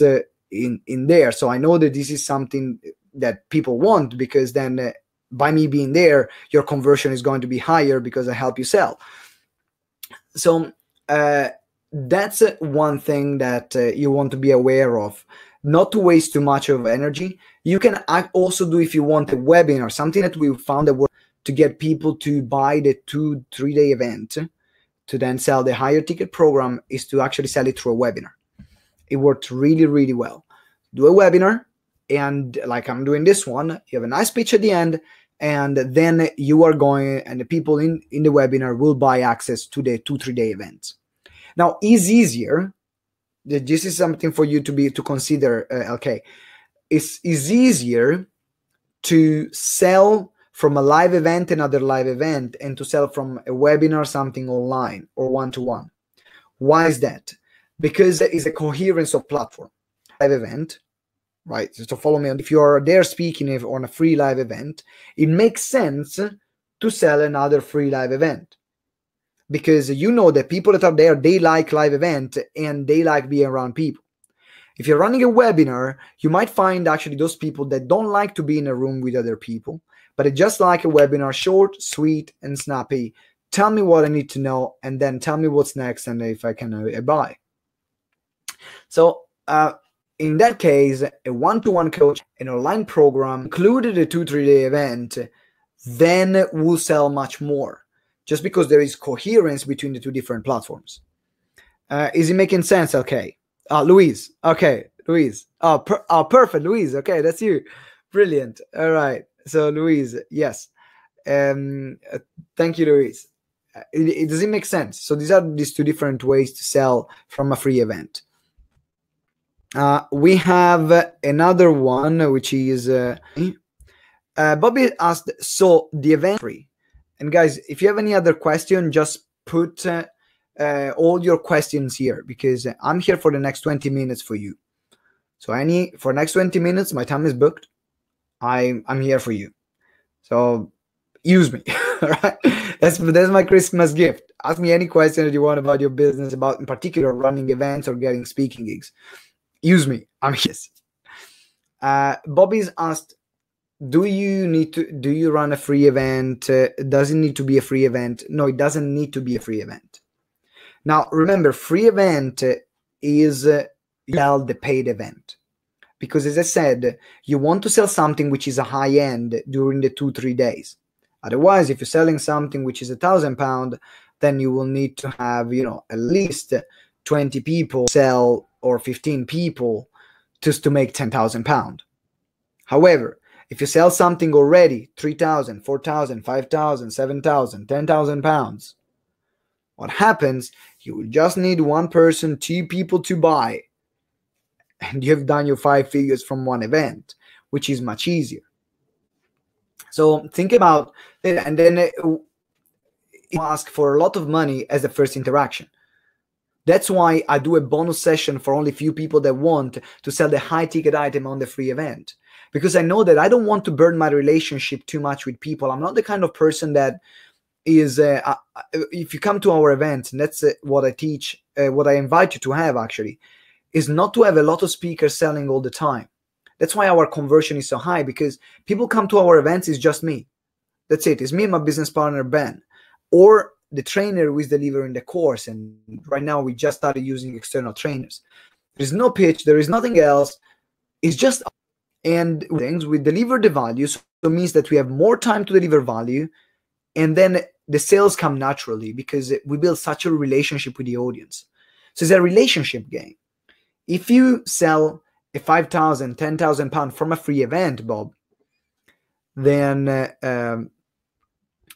in there. So I know that this is something that people want, because then by me being there, your conversion is going to be higher because I help you sell. So that's one thing that you want to be aware of, not to waste too much of energy. You can also do, if you want, a webinar, something that we found that works to get people to buy the 2-3 day event to then sell the higher ticket program, is to actually sell it through a webinar. It worked really, really well. Do a webinar, and like I'm doing this one, you have a nice pitch at the end, and then you are going, and the people in the webinar will buy access to the 2-3 day events. Now, it's easier this is something for you to consider, LK. It's easier to sell from a live event another live event and to sell from a webinar something online or one-to-one. Why is that? Because there is a coherence of platform. Live event, right? So follow me. If you're there speaking on a free live event, it makes sense to sell another free live event, because you know that people that are there, they like live event and they like being around people. If you're running a webinar, you might find actually those people that don't like to be in a room with other people, but they just like a webinar, short, sweet, and snappy. Tell me what I need to know, and then tell me what's next and if I can buy. So in that case, a one-to-one coach, an online program, included a 2-3 day event, then will sell much more, just because there is coherence between the two different platforms. Is it making sense? Okay. Louise. Okay, Louise. Perfect, Louise. Okay, that's you. Brilliant. All right. So Louise, yes. Thank you, Louise. It doesn't make sense. So these two different ways to sell from a free event. We have another one, which is Bobby asked, so the event free. And guys, if you have any other question, just put all your questions here, because I'm here for the next 20 minutes for you. So for next 20 minutes, my time is booked. I'm here for you. So use me. All right? That's my Christmas gift. Ask me any question that you want about your business, about in particular running events or getting speaking gigs. Use me. I'm here. Bobby's asked, do you run a free event? Does it need to be a free event? No, it doesn't need to be a free event. Now, remember, free event is sell the paid event. Because as I said, you want to sell something which is a high end during the 2-3 days. Otherwise, if you're selling something which is £1,000, then you will need to have, at least 20 people sell or 15 people just to make £10,000. However, if you sell something already, 3,000, 4,000, 5,000, 7,000, 10,000 pounds, what happens? You will just need one person, 2 people to buy, and you have done your 5 figures from one event, which is much easier. So think about it, and then you ask for a lot of money as the first interaction. That's why I do a bonus session for only few people that want to sell the high ticket item on the free event, because I know that I don't want to burn my relationship too much with people. I'm not the kind of person that is, if you come to our event, and that's what I teach, what I invite you to have actually, is not to have a lot of speakers selling all the time. That's why our conversion is so high, because people come to our events, it's just me. That's it. It's me and my business partner, Ben, or the trainer who is delivering the course. And right now we just started using external trainers. There's no pitch. There is nothing else. It's just, and things we deliver the value. So it means that we have more time to deliver value. And then the sales come naturally because we build such a relationship with the audience. So it's a relationship game. If you sell a 5,000, 10,000 pound from a free event, Bob, then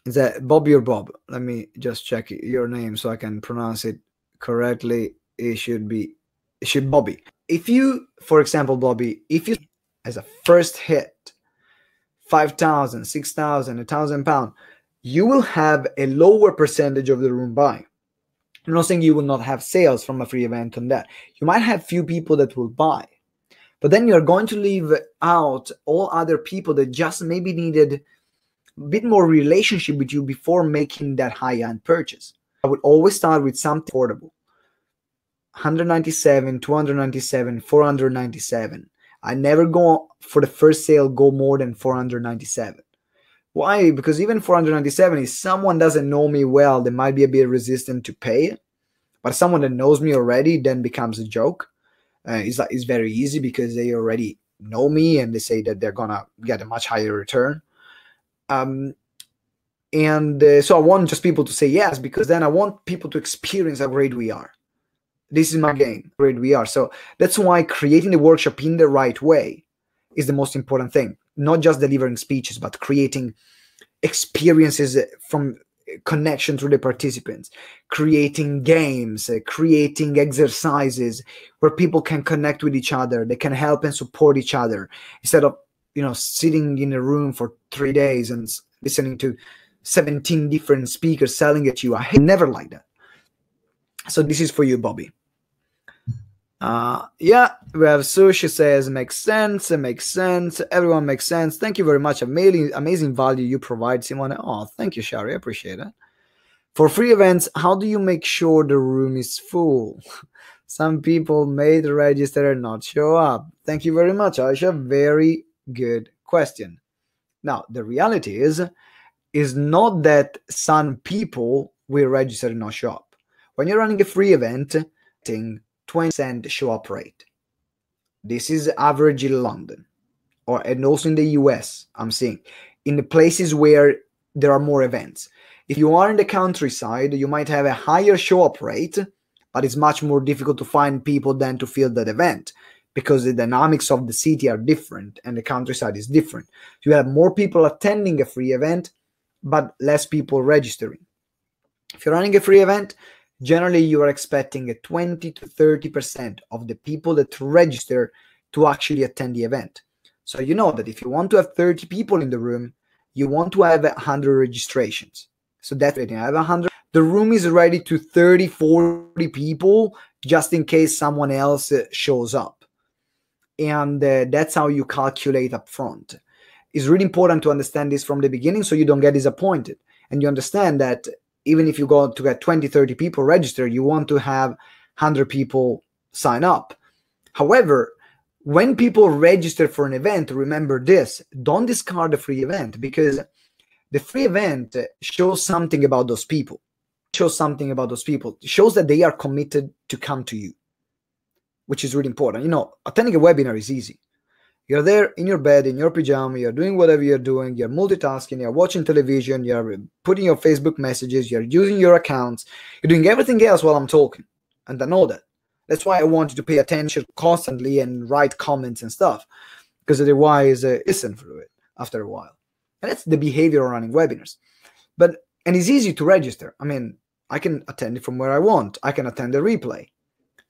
is that Bobby or Bob? Let me just check your name so I can pronounce it correctly. It should Bobby. If you, for example, Bobby, if you as a first hit 5,000, 6,000, 1,000 pound, you will have a lower percentage of the room buying. I'm not saying you will not have sales from a free event on that. You might have few people that will buy, but then you're going to leave out all other people that just maybe needed a bit more relationship with you before making that high-end purchase. I would always start with something affordable. 197, 297, 497. I never go for the first sale, go more than 497. Why? Because even 497, if someone doesn't know me well, they might be a bit resistant to pay. But someone that knows me already then becomes a joke. It's very easy because they already know me and they say that they're gonna get a much higher return. So I want just people to say yes, because then I want people to experience how great we are. This is my game, how great we are. So that's why creating the workshop in the right way is the most important thing. Not just delivering speeches, but creating experiences from connection through the participants, creating games, creating exercises where people can connect with each other. They can help and support each other instead of, sitting in a room for 3 days and listening to 17 different speakers selling at you. I never like that. So this is for you, Bobby. Yeah, we have Sushi says makes sense. It makes sense. Everyone makes sense. Thank you very much. Amazing value you provide, Simone. Oh, thank you, Shari. I appreciate it. For free events, how do you make sure the room is full? Some people may register and not show up. Thank you very much, Aisha. Very good question. Now, the reality is not that some people will register and not show up. When you're running a free event, 20% show up rate. This is average in London, and also in the US. I'm seeing in the places where there are more events. If you are in the countryside, you might have a higher show up rate, but it's much more difficult to find people than to fill that event because the dynamics of the city are different and the countryside is different. You have more people attending a free event, but less people registering. If you're running a free event, generally you are expecting a 20 to 30% of the people that register to actually attend the event. So you know that if you want to have 30 people in the room, you want to have 100 registrations. So that's it. I have 100. The room is ready to 30, 40 people just in case someone else shows up. And that's how you calculate up front. It's really important to understand this from the beginning so you don't get disappointed. And you understand that even if you go to get 20, 30 people registered, you want to have 100 people sign up. However, when people register for an event, remember this, don't discard the free event because the free event shows something about those people. It shows that they are committed to come to you, which is really important. Attending a webinar is easy. You're there in your bed, in your pajama, you're doing whatever you're doing, you're multitasking, you're watching television, you're putting your Facebook messages, you're using your accounts, you're doing everything else while I'm talking. And I know that. That's why I want you to pay attention constantly and write comments and stuff, because otherwise, listen through it after a while. And that's the behavior of running webinars. And it's easy to register. I mean, I can attend it from where I want. I can attend the replay.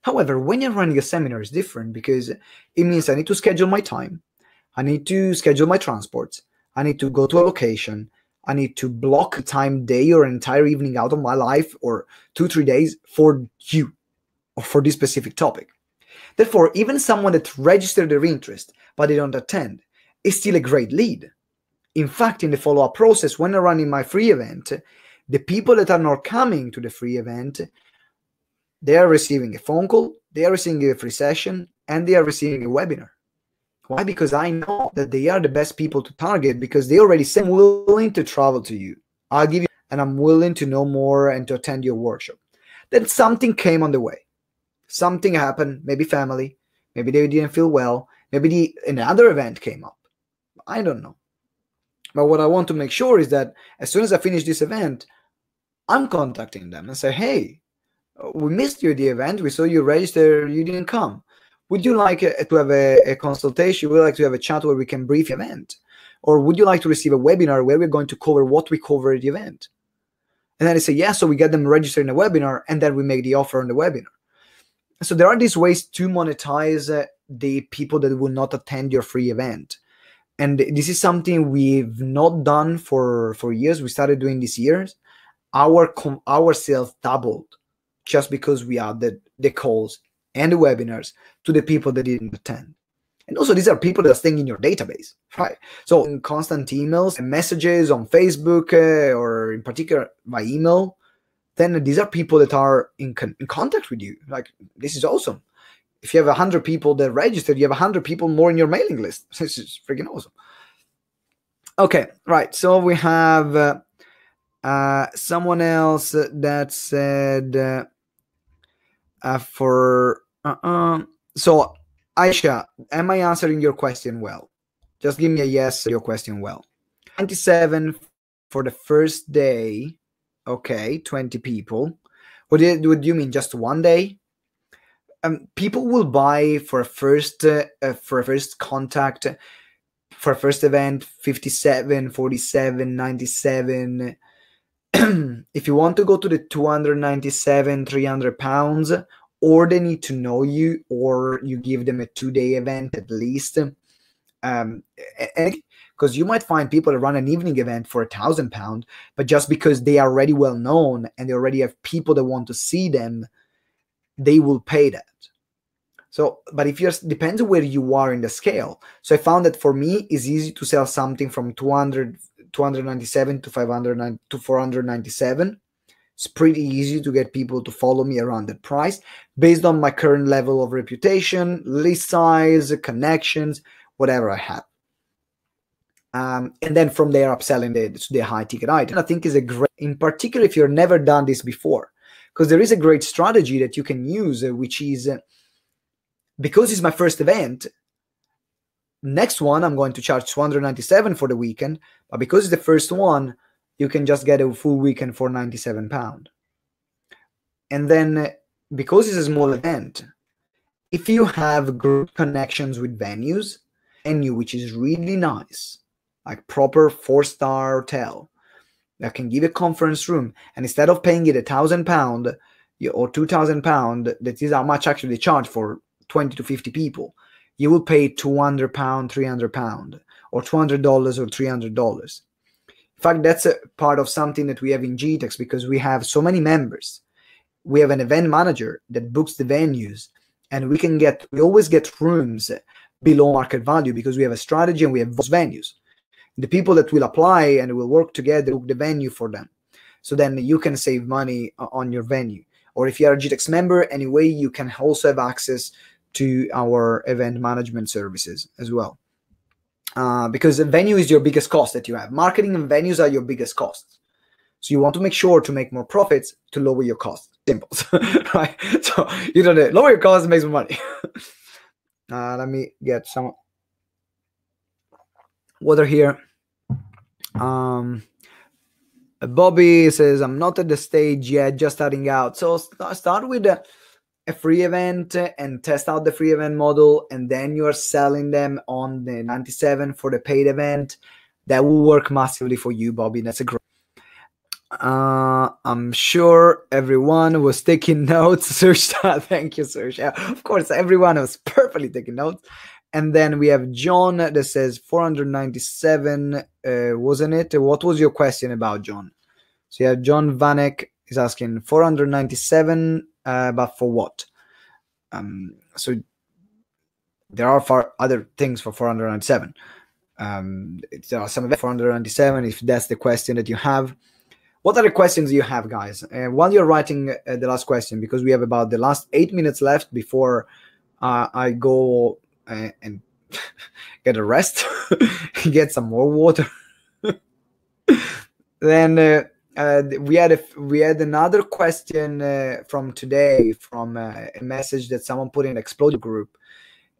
However, when you're running a seminar, it's different because it means I need to schedule my time. I need to schedule my transports. I need to go to a location. I need to block a time, day, or an entire evening out of my life, or 2-3 days for you or for this specific topic. Therefore, even someone that registered their interest but they don't attend is still a great lead. In fact, in the follow-up process, when I'm running my free event, the people that are not coming to the free event, they are receiving a phone call, they are receiving a free session, and they are receiving a webinar. Why? Because I know that they are the best people to target because they already said, I'm willing to travel to you. I'll give you, and I'm willing to know more and to attend your workshop. Then something came on the way. Something happened, maybe family, maybe they didn't feel well, maybe another event came up. I don't know. But what I want to make sure is that as soon as I finish this event, I'm contacting them and say, hey, we missed you at the event. We saw you register. You didn't come. Would you like to have a consultation? Would you like to have a chat where we can brief the event? Or would you like to receive a webinar where we're going to cover what we cover at the event? And then they say, yeah, so we get them registered in a webinar and then we make the offer on the webinar. So there are these ways to monetize the people that will not attend your free event. And this is something we've not done for years. We started doing this years. Our sales doubled just because we added the calls and the webinars to the people that didn't attend. And also, these are people that are staying in your database, right? So in constant emails and messages on Facebook or in particular by email, then these are people that are in contact with you. Like, this is awesome. If you have 100 people that registered, you have 100 people more in your mailing list. This is freaking awesome. Okay, right. So we have someone else that said so Aisha, am I answering your question well? Just give me a yes, your question well. 27 for the first day. Okay, 20 people. What do you mean, just one day? People will buy for a first contact, for a first event, 57, 47, 97. if you want to go to the 297, 300 pounds, or they need to know you, or you give them a 2-day event at least. Because you might find people that run an evening event for £1,000, but just because they are already well known and they already have people that want to see them, they will pay that. So, but if you're, depends on where you are in the scale. So I found that for me, it's easy to sell something from 297 to 509 to 497. It's pretty easy to get people to follow me around that price based on my current level of reputation, list size, connections, whatever I have. And then from there, upselling the high ticket item. I think is a great, in particular, if you've never done this before, because there is a great strategy that you can use, which is, because it's my first event, next one I'm going to charge 297 for the weekend, but because it's the first one, you can just get a full weekend for £97. And then because it's a small event, if you have group connections with venues, venue which is really nice, like proper 4-star hotel that can give a conference room, and instead of paying it £1,000 or £2,000, that is how much actually they charge for 20 to 50 people, you will pay £200, £300, or $200 or $300. In fact, that's a part of something that we have in GTeX, because we have so many members. We have an event manager that books the venues, and we always get rooms below market value because we have a strategy and we have those venues. The people that will apply and will work together book the venue for them. So then you can save money on your venue. Or if you are a GTeX member, anyway, you can also have access to our event management services as well. Because the venue is your biggest cost that you have. Marketing and venues are your biggest costs. So you want to make sure to make more profits to lower your costs. Simple, right? So you don't lower your costs and make some money. Let me get some water here. Bobby says, I'm not at the stage yet, just starting out. So start with a free event and test out the free event model, and then you are selling them on the 97 for the paid event. That will work massively for you, Bobby. That's a great. I'm sure everyone was taking notes. Search that. Thank you, Search. Yeah, of course, everyone was perfectly taking notes. And then we have John that says 497, wasn't it? What was your question about, John? So yeah, John Vanek is asking 497, but for what? So there are other things for 497. There are some 497, if that's the question that you have. What other questions do you have, guys? While you're writing the last question, because we have about the last 8 minutes left before I go and get a rest, get some more water. Then we had another question from today, from a message that someone put in Explode group.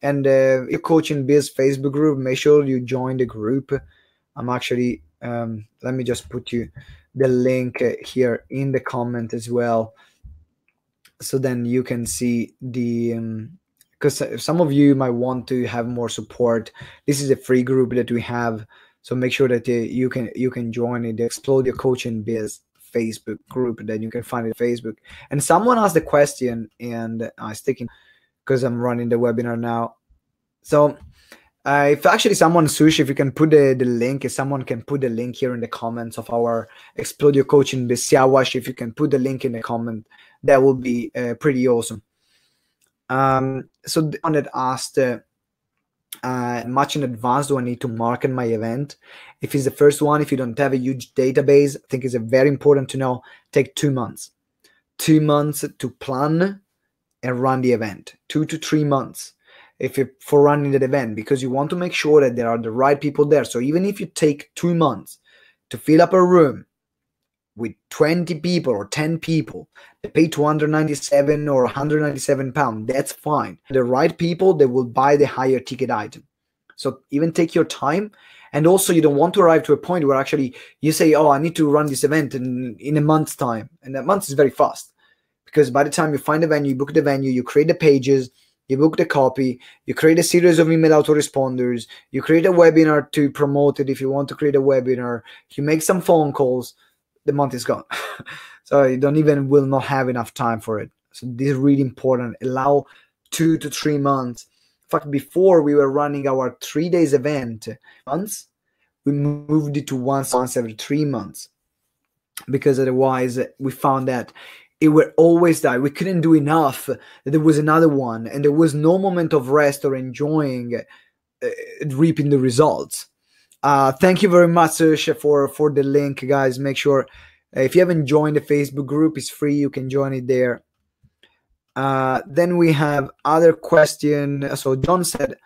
And your Coaching Biz Facebook group, make sure you join the group. I'm actually, let me just put you the link here in the comment as well, so then you can see the, because some of you might want to have more support. This is a free group that we have, so make sure that you can join it. The Explode Your Coaching Biz Facebook group that you can find it on Facebook. And someone asked the question, and I'm sticking because I'm running the webinar now. So if actually someone, Sush, if you can put the link, if someone can put the link here in the comments of our Explode Your Coaching Biz, Siawash, if you can put the link in the comment, that would be pretty awesome. So the one that asked, much in advance do I need to market my event? If it's the first one, if you don't have a huge database, I think it's very important to know, take 2 months. 2 months to plan and run the event. 2 to 3 months for running that event, because you want to make sure that there are the right people there. So even if you take 2 months to fill up a room with 20 people or 10 people, they pay 297 or 197 pounds, that's fine. The right people, they will buy the higher ticket item. So even take your time. And also, you don't want to arrive to a point where actually you say, oh, I need to run this event in a month's time. And that month is very fast, because by the time you find a venue, you book the venue, you create the pages, you book the copy, you create a series of email autoresponders, you create a webinar to promote it if you want to create a webinar, you make some phone calls. the month is gone. So you will not have enough time for it. So this is really important. Allow 2 to 3 months. In fact, before we were running our 3 days event once, we moved it to once every 3 months, because otherwise we found that it would always die. We couldn't do enough. There was another one, and there was no moment of rest or enjoying reaping the results. Thank you very much, Saoirse, for the link, guys. Make sure if you haven't joined the Facebook group, it's free. You can join it there. Then we have other question. So John said,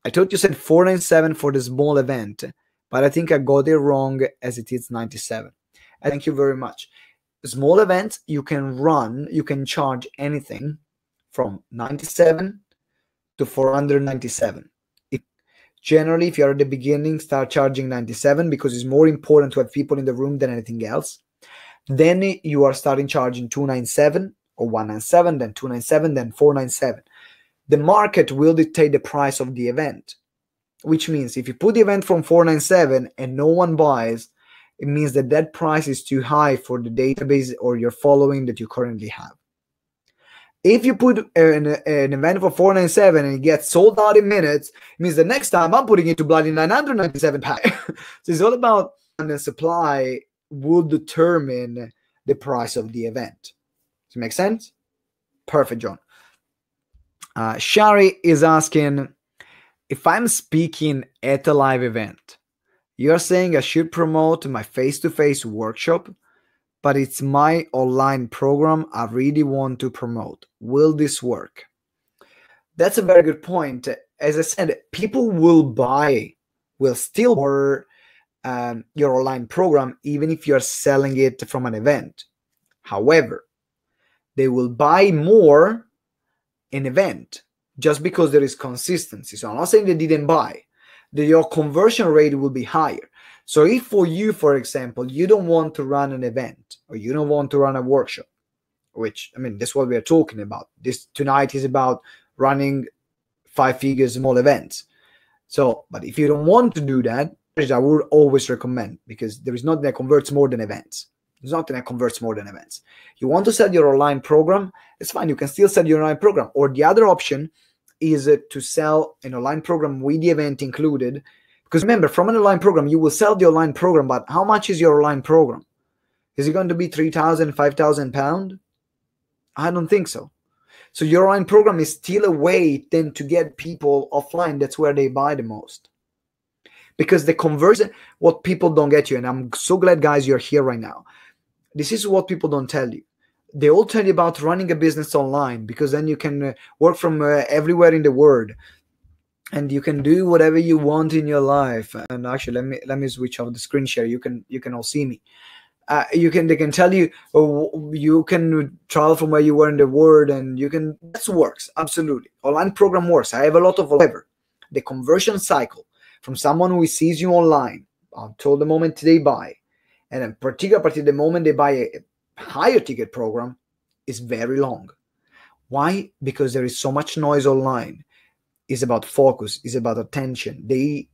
I thought you said 497 for the small event, but I think I got it wrong, as it is 97. Thank you very much. Small events, you can charge anything from 97 to 497. Generally, if you're at the beginning, start charging 97, because it's more important to have people in the room than anything else. Then you are starting charging 297 or 197, then 297, then 497. The market will dictate the price of the event, which means if you put the event from 497 and no one buys, it means that that price is too high for the database or your following that you currently have. If you put an event for 497 and it gets sold out in minutes, it means the next time I'm putting it to bloody 997 pack. So it's all about, and the supply will determine the price of the event. Does it make sense? Perfect, John. Shari is asking, if I'm speaking at a live event, you're saying I should promote my face-to-face workshop, but it's my online program I really want to promote. Will this work? That's a very good point. As I said, people will still buy your online program, even if you're selling it from an event. However, they will buy more an event just because there is consistency. So I'm not saying they didn't buy. Your conversion rate will be higher. So if for you, for example, you don't want to run an event or you don't want to run a workshop, which, I mean, that's what we are talking about. This tonight is about running 5-figure small events. So, but if you don't want to do that, I would always recommend, because there is nothing that converts more than events. There's nothing that converts more than events. You want to sell your online program, it's fine. You can still sell your online program. Or the other option is to sell an online program with the event included. Because remember, from an online program, you will sell the online program, but how much is your online program? Is it going to be 3,000, 5,000 pounds? I don't think so. So your online program is still a way then to get people offline. That's where they buy the most. Because the conversion, what people don't get you, and I'm so glad, guys, you're here right now. This is what people don't tell you. They all tell you about running a business online, because then you can work from everywhere in the world, and you can do whatever you want in your life. And actually, let me switch off the screen share. You can all see me. They can tell you, oh, you can travel from where you were in the world, and you can. That works absolutely. Online program works. I have a lot of. However, the conversion cycle from someone who sees you online until the moment they buy, and in particular, the moment they buy a higher ticket program, is very long. Why? Because there is so much noise online. It's about focus. It's about attention.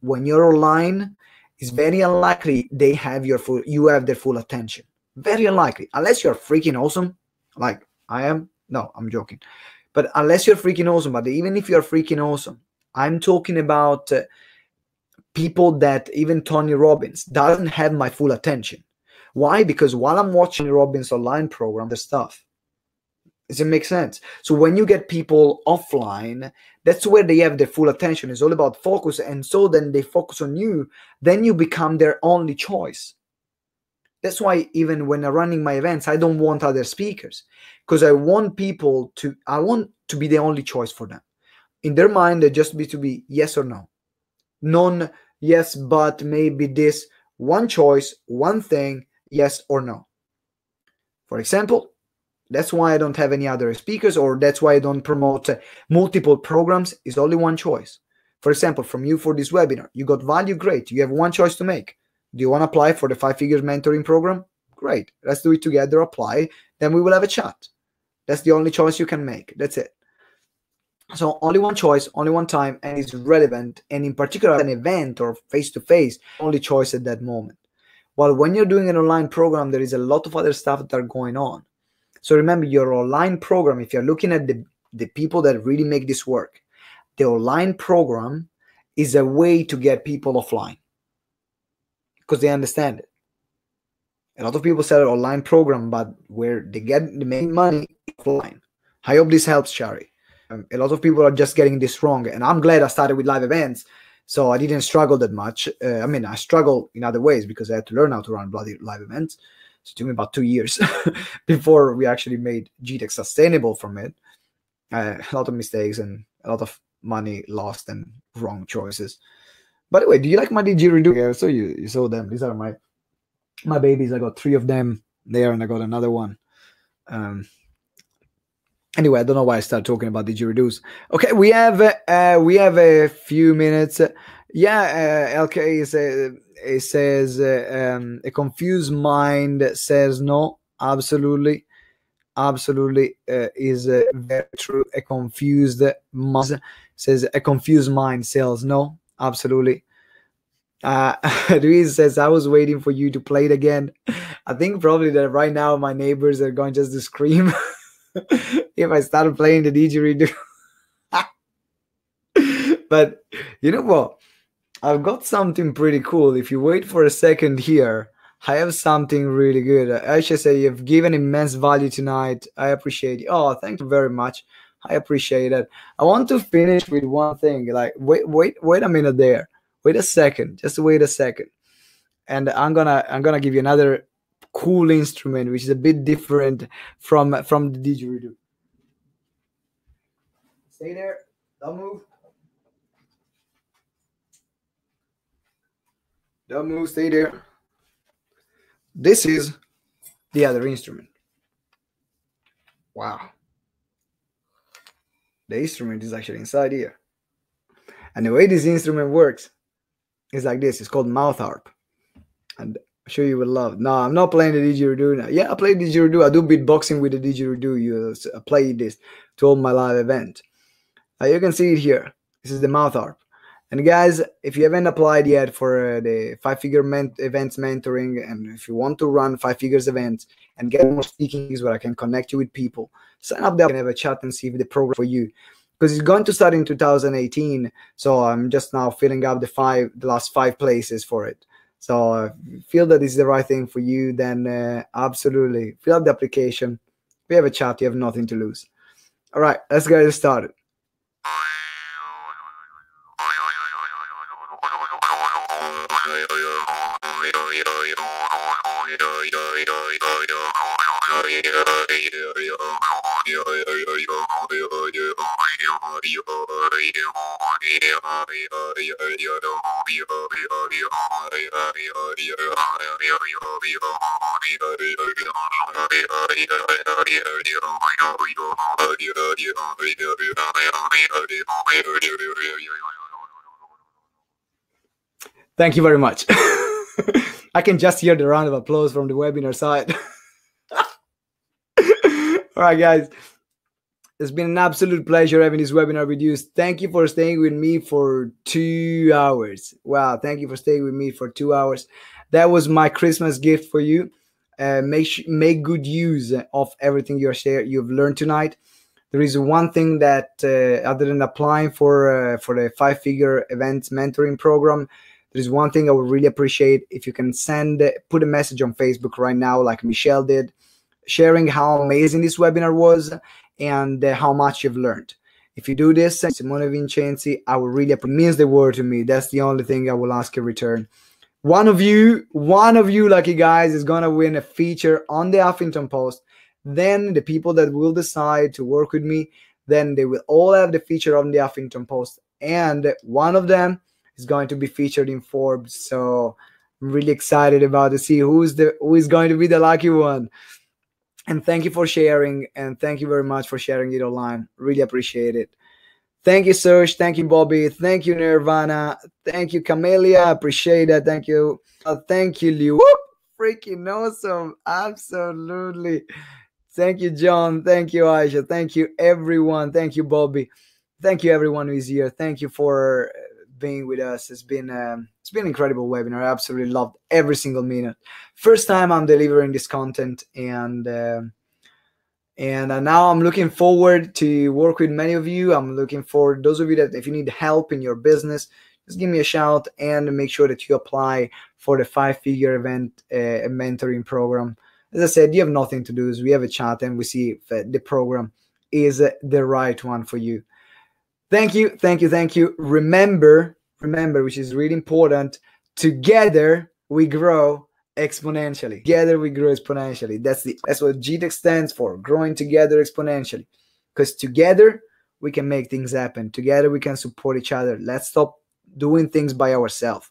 When you're online, it's very unlikely you have their full attention. Very unlikely, unless you're freaking awesome, like I am. No, I'm joking. But unless you're freaking awesome, but even if you're freaking awesome, I'm talking about people that even Tony Robbins doesn't have my full attention. Why? Because while I'm watching Robbins online program, the stuff. Does it make sense? So when you get people offline, that's where they have their full attention. It's all about focus. And so then they focus on you. Then you become their only choice. That's why even when I'm running my events, I don't want other speakers, because I want to be the only choice for them. In their mind, they just be to be yes or no. Non yes, but maybe this, one choice, one thing, yes or no. For example, that's why I don't have any other speakers, or that's why I don't promote multiple programs. It's only one choice. For example, from you for this webinar, you got value, great. You have one choice to make. Do you want to apply for the 5-figure mentoring program? Great. Let's do it together, apply. Then we will have a chat. That's the only choice you can make. That's it. So only one choice, only one time, and it's relevant. And in particular, an event or face-to-face, only choice at that moment. While when you're doing an online program, there is a lot of other stuff that are going on. So remember, your online program, if you're looking at the people that really make this work, the online program is a way to get people offline because they understand it. A lot of people sell an online program, but where they make money offline. I hope this helps, Shari. A lot of people are just getting this wrong, and I'm glad I started with live events, so I didn't struggle that much. I mean, I struggled in other ways because I had to learn how to run bloody live events. So it took me about 2 years before we actually made GTeX sustainable from it. A lot of mistakes and a lot of money lost and wrong choices. By the way, do you like my didgeridoo? Yeah, so you saw them. These are my babies. I got 3 of them there, and I got another one. Anyway, I don't know why I started talking about didgeridoos. Okay, we have a few minutes. LK says a confused mind says no. Absolutely is very true. A confused mind says a confused mind says no. Absolutely. Luis says, I was waiting for you to play it again. I think probably that right now my neighbors are going just to scream if I started playing the didgeridoo. But you know what? I've got something pretty cool. If you wait for a second here, I have something really good. I should say you've given immense value tonight. I appreciate it. Oh, thank you very much. I appreciate it. I want to finish with one thing. Like, wait a minute there. Wait a second. Just wait a second. And I'm gonna give you another cool instrument, which is a bit different from the didgeridoo. Stay there. Don't move. Don't move. Stay there. This is the other instrument. Wow. The instrument is actually inside here. And the way this instrument works is like this. It's called mouth harp. And I'm sure you will love it. No, I'm not playing the didgeridoo now. Yeah, I play didgeridoo. I do beatboxing with the didgeridoo. I play this to all my live event. You can see it here. This is the mouth harp. And guys, if you haven't applied yet for the 5-figure events mentoring, and if you want to run 5 figures events and get more speaking gigs where I can connect you with people, sign up there and have a chat and see if the program for you. Because it's going to start in 2018. So I'm just now filling up the last 5 places for it. So if you feel that this is the right thing for you, then absolutely fill out the application. We have a chat. You have nothing to lose. All right, let's get started. Thank you very much. I can just hear the round of applause from the webinar side. All right, guys. It's been an absolute pleasure having this webinar with you. Thank you for staying with me for 2 hours. Wow, thank you for staying with me for 2 hours. That was my Christmas gift for you. Make good use of everything you've learned tonight. There is one thing that, other than applying for the 5-figure events mentoring program, there is one thing I would really appreciate if you can put a message on Facebook right now, like Michelle did, sharing how amazing this webinar was and how much you've learned. If you do this, Simone Vincenzi, I will really appreciate it. It means the world to me. That's the only thing I will ask in return. One of you lucky guys is gonna win a feature on the Huffington Post. Then the people that will decide to work with me, then they will all have the feature on the Huffington Post, and one of them is going to be featured in Forbes. So I'm really excited about to see who is going to be the lucky one. And thank you for sharing, and thank you very much for sharing it online. Really appreciate it. Thank you, Serge. Thank you, Bobby. Thank you, Nirvana. Thank you, Camelia. Appreciate that. Thank you. Thank you, Liu. Whoop! Freaking awesome. Absolutely. Thank you, John. Thank you, Aisha. Thank you, everyone. Thank you, Bobby. Thank you, everyone who is here. Thank you for being with us. It's been It's been an incredible webinar. I absolutely loved every single minute. First time I'm delivering this content, and now I'm looking forward to work with many of you. I'm looking for those of you that if you need help in your business, just give me a shout and make sure that you apply for the 5-figure event mentoring program. As I said, you have nothing to do. We have a chat and we see if the program is the right one for you. Thank you, thank you, thank you. Remember, which is really important, together we grow exponentially. Together we grow exponentially. That's what GTeX stands for, growing together exponentially. Because together we can make things happen. Together we can support each other. Let's stop doing things by ourselves.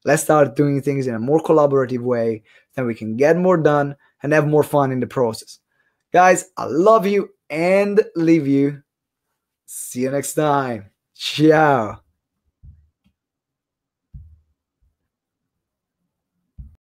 Let's start doing things in a more collaborative way, then we can get more done and have more fun in the process. Guys, I love you and leave you. See you next time. Ciao.